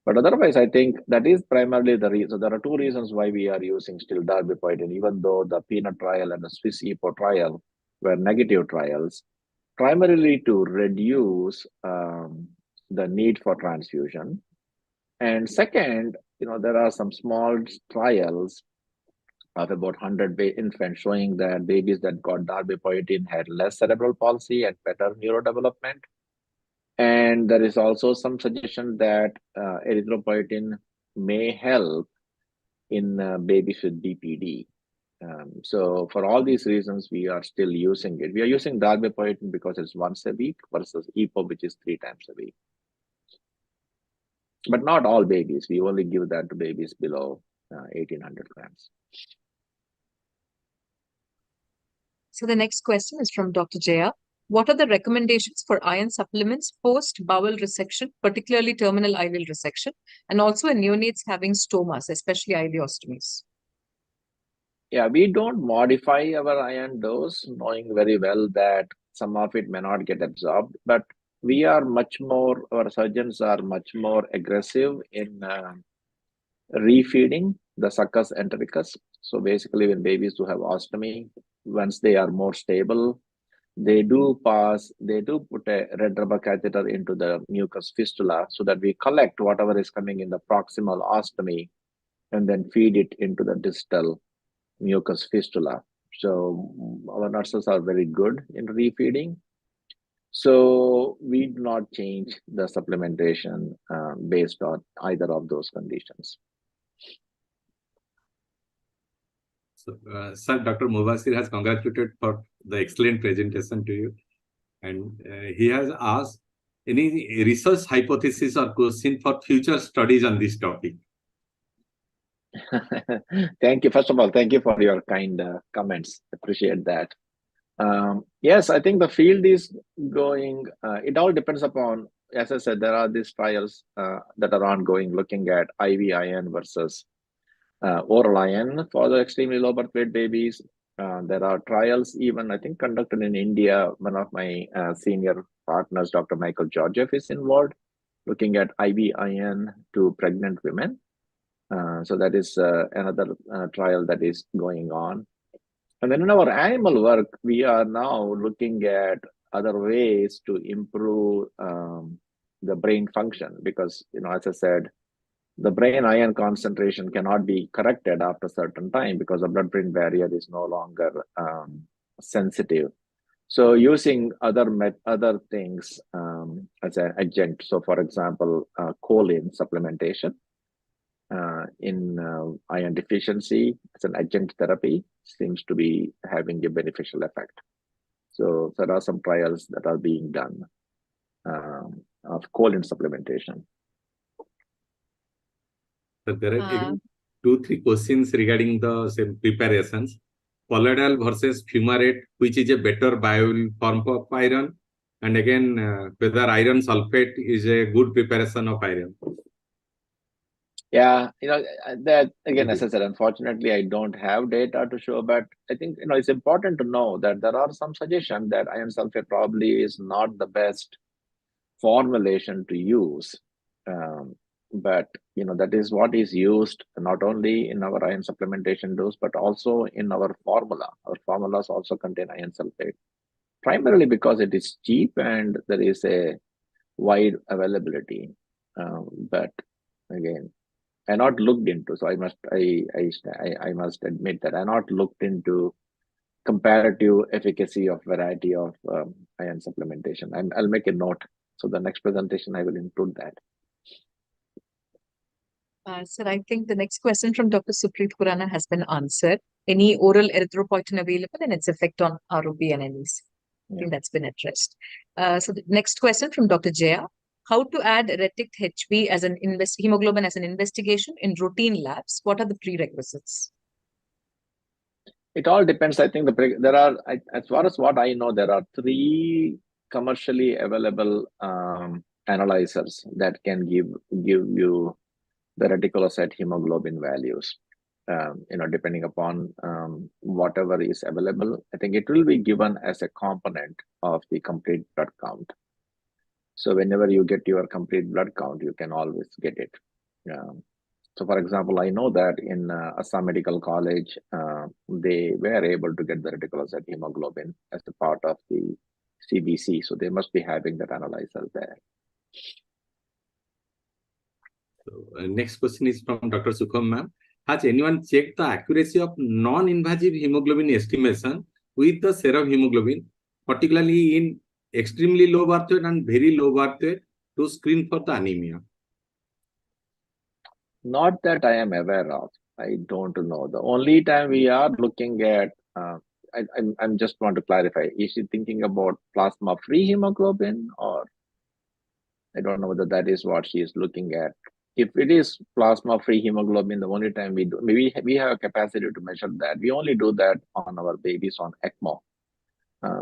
Speaker 4: But otherwise, I think that is primarily the reason. So there are two reasons why we are using still darbepoetin, even though the peanut trial and the Swiss EPO trial were negative trials, primarily to reduce the need for transfusion. And second, there are some small trials of about 100 infants showing that babies that got darbepoetin had less cerebral palsy and better neurodevelopment. And there is also some suggestion that erythropoietin may help in babies with BPD. So for all these reasons, we are still using it. We are using darbepoetin because it's once a week versus EPO, which is 3 times a week. But not all babies. We only give that to babies below 1,800 grams.
Speaker 2: So the next question is from Dr. Jaya. What are the recommendations for iron supplements post-bowel resection, particularly terminal ileal resection, and also in neonates having stomas, especially ileostomies?
Speaker 4: Yeah, we don't modify our iron dose, knowing very well that some of it may not get absorbed, but we are our surgeons are much more aggressive in refeeding the succus entericus. So basically when babies do have ostomy, once they are more stable, they do put a red rubber catheter into the mucus fistula so that we collect whatever is coming in the proximal ostomy and then feed it into the distal mucus fistula. So our nurses are very good in refeeding. So we do not change the supplementation based on either of those conditions.
Speaker 3: So, sir, Dr. Mubasir has congratulated for the excellent presentation to you. And he has asked any research hypothesis or question for future studies on this topic.
Speaker 4: Thank you. First of all, thank you for your kind comments. Appreciate that. Yes, I think the field is going, it all depends upon, as I said, there are these trials that are ongoing looking at IV iron versus oral iron for the extremely low birth weight babies. There are trials even, I think, conducted in India. One of my senior partners, Dr. Michael Georgiev, is involved, looking at IV iron to pregnant women. So that is another trial that is going on. And then in our animal work, we are now looking at other ways to improve the brain function because, as I said, the brain iron concentration cannot be corrected after a certain time because the blood-brain barrier is no longer sensitive. So using other things as an adjunct, so for example, choline supplementation in iron deficiency as an adjunct therapy seems to be having a beneficial effect. So there are some trials that are being done of choline supplementation.
Speaker 3: So there are again 2-3 questions regarding the same preparations. Colloidal versus fumarate, which is a better bioavailable form of iron? And again, whether iron sulfate is a good preparation of iron?
Speaker 4: Yeah, that again, as I said, unfortunately, I don't have data to show, but I think it's important to know that there are some suggestions that iron sulfate probably is not the best formulation to use. But that is what is used not only in our iron supplementation dose, but also in our formula. Our formulas also contain iron sulfate, primarily because it is cheap and there is a wide availability. But again, I not looked into, so I must admit that I not looked into comparative efficacy of variety of iron supplementation. I'll make a note. So the next presentation I will include that.
Speaker 2: Sir, I think the next question from Dr. Supreet Khurana has been answered. Any oral erythropoietin available and its effect on ROP and NEC? I think that's been addressed. So the next question from Dr. Jaya. How to add retic HB as an hemoglobin as an investigation in routine labs? What are the prerequisites?
Speaker 4: It all depends. I think there are, as far as what I know, there are 3 commercially available analyzers that can give you the reticulocyte hemoglobin values. Depending upon whatever is available, I think it will be given as a component of the complete blood count. So whenever you get your complete blood count, you can always get it. So for example, I know that in Assam Medical College, they were able to get the reticulocyte hemoglobin as a part of the CBC. So they must be having that analyzer there.
Speaker 3: So next question is from Dr. Sukham ma'am. Has anyone checked the accuracy of non-invasive hemoglobin estimation with the serum hemoglobin, particularly in extremely low birth weight and very low birth weight, to screen for the anemia?
Speaker 4: Not that I am aware of. I don't know. The only time we are looking at, I'm just want to clarify, is she thinking about plasma-free hemoglobin, or I don't know whether that is what she is looking at. If it is plasma-free hemoglobin, the only time we do, maybe we have a capacity to measure that. We only do that on our babies on ECMO,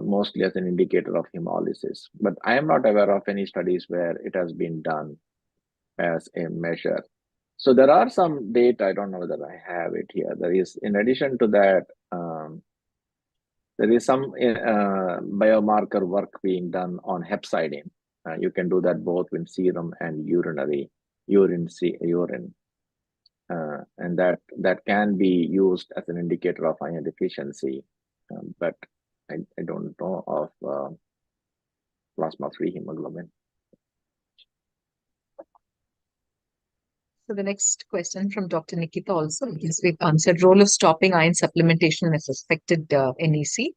Speaker 4: mostly as an indicator of hemolysis. But I am not aware of any studies where it has been done as a measure. So there are some data, I don't know whether I have it here. There is, in addition to that, there is some biomarker work being done on hepcidin. You can do that both in serum and urine. And that can be used as an indicator of iron deficiency. But I don't know of plasma-free hemoglobin.
Speaker 2: So the next question from Dr. Nikita also, because we've answered role of stopping iron supplementation has affected NEC.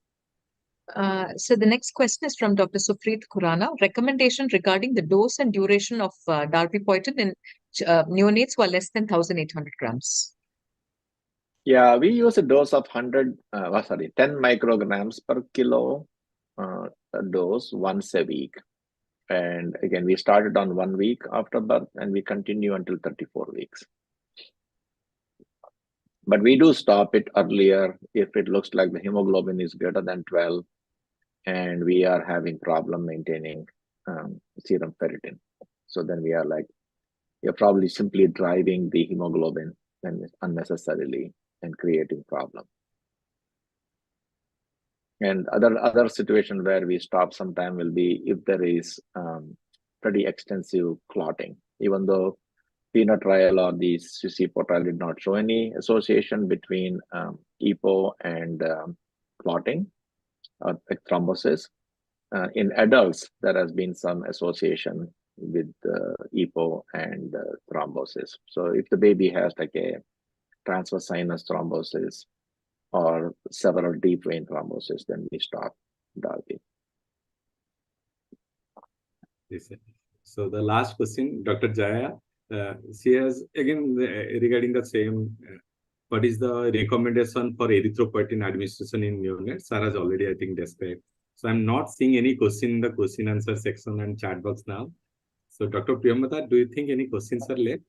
Speaker 2: So the next question is from Dr. Supreet Khurana. Recommendation regarding the dose and duration of darbepoetin in neonates who are less than 1,800 grams.
Speaker 4: Yeah, we use a dose of 10 micrograms per kilo dose once a week. And again, we started on 1 week after birth and we continue until 34 weeks. But we do stop it earlier if it looks like the hemoglobin is greater than 12 and we are having problem maintaining serum ferritin. So then we are like, you're probably simply driving the hemoglobin and unnecessarily and creating problem. And other situation where we stop sometime will be if there is pretty extensive clotting, even though PENA trial or the CCPO trial did not show any association between EPO and clotting or thrombosis. In adults, there has been some association with EPO and thrombosis. So if the baby has like a transverse sinus thrombosis or several deep vein thrombosis, then we stop Darby.
Speaker 3: Yes, sir. So the last question, Dr. Jaya, She has again regarding the same. What is the recommendation for erythropoietin administration in neonates? Sir has already, I think, described. So I'm not seeing any question in the question answer section and chat box now. So Dr. Priyamvada, do you think any questions are left?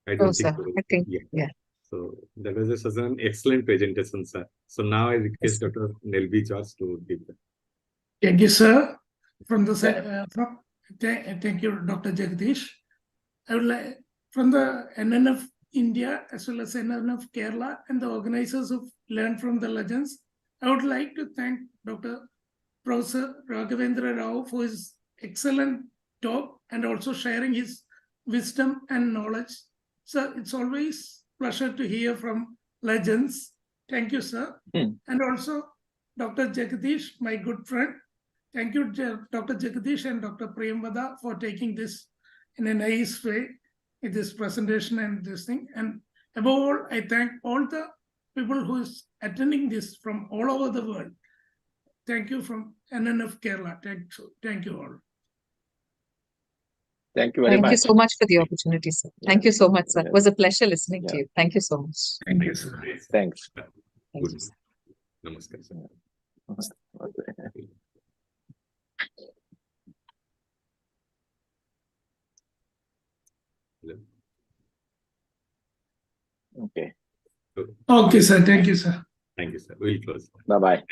Speaker 3: I don't
Speaker 2: No,
Speaker 3: think
Speaker 2: sir.
Speaker 3: so.
Speaker 2: I think,
Speaker 3: Yeah.
Speaker 2: yeah.
Speaker 3: So that was such an excellent presentation, sir. So now I request
Speaker 2: Yes.
Speaker 3: Dr. Nelvi George to give the.
Speaker 5: Thank you, sir. Thank you, Dr. Jagdish. I would like, from the NNF India as well as NNF Kerala and the organizers of Learn from the Legends, I would like to thank Dr. Professor Raghavendra Rao for his excellent talk and also sharing his wisdom and knowledge. Sir, it's always a pleasure to hear from legends. Thank you, sir. And also Dr. Jagdish, my good friend. Thank you, Dr. Jagdish and Dr. Priyamvada for taking this in a nice way in this presentation and this thing. And above all, I thank all the people who is attending this from all over the world. Thank you from NNF Kerala. Thank you all.
Speaker 4: Thank you very much.
Speaker 2: Thank you so much for the opportunity, sir. Thank you so much, sir.
Speaker 4: Yeah.
Speaker 2: It was a pleasure listening to
Speaker 4: Yeah.
Speaker 2: you. Thank you so much.
Speaker 5: Thank you, sir.
Speaker 4: Thanks.
Speaker 2: Thank you, sir.
Speaker 3: Namaskar, sir. Hello.
Speaker 4: Okay.
Speaker 5: Okay, sir. Thank you, sir.
Speaker 3: Thank you, sir. We'll close.
Speaker 4: Bye-bye.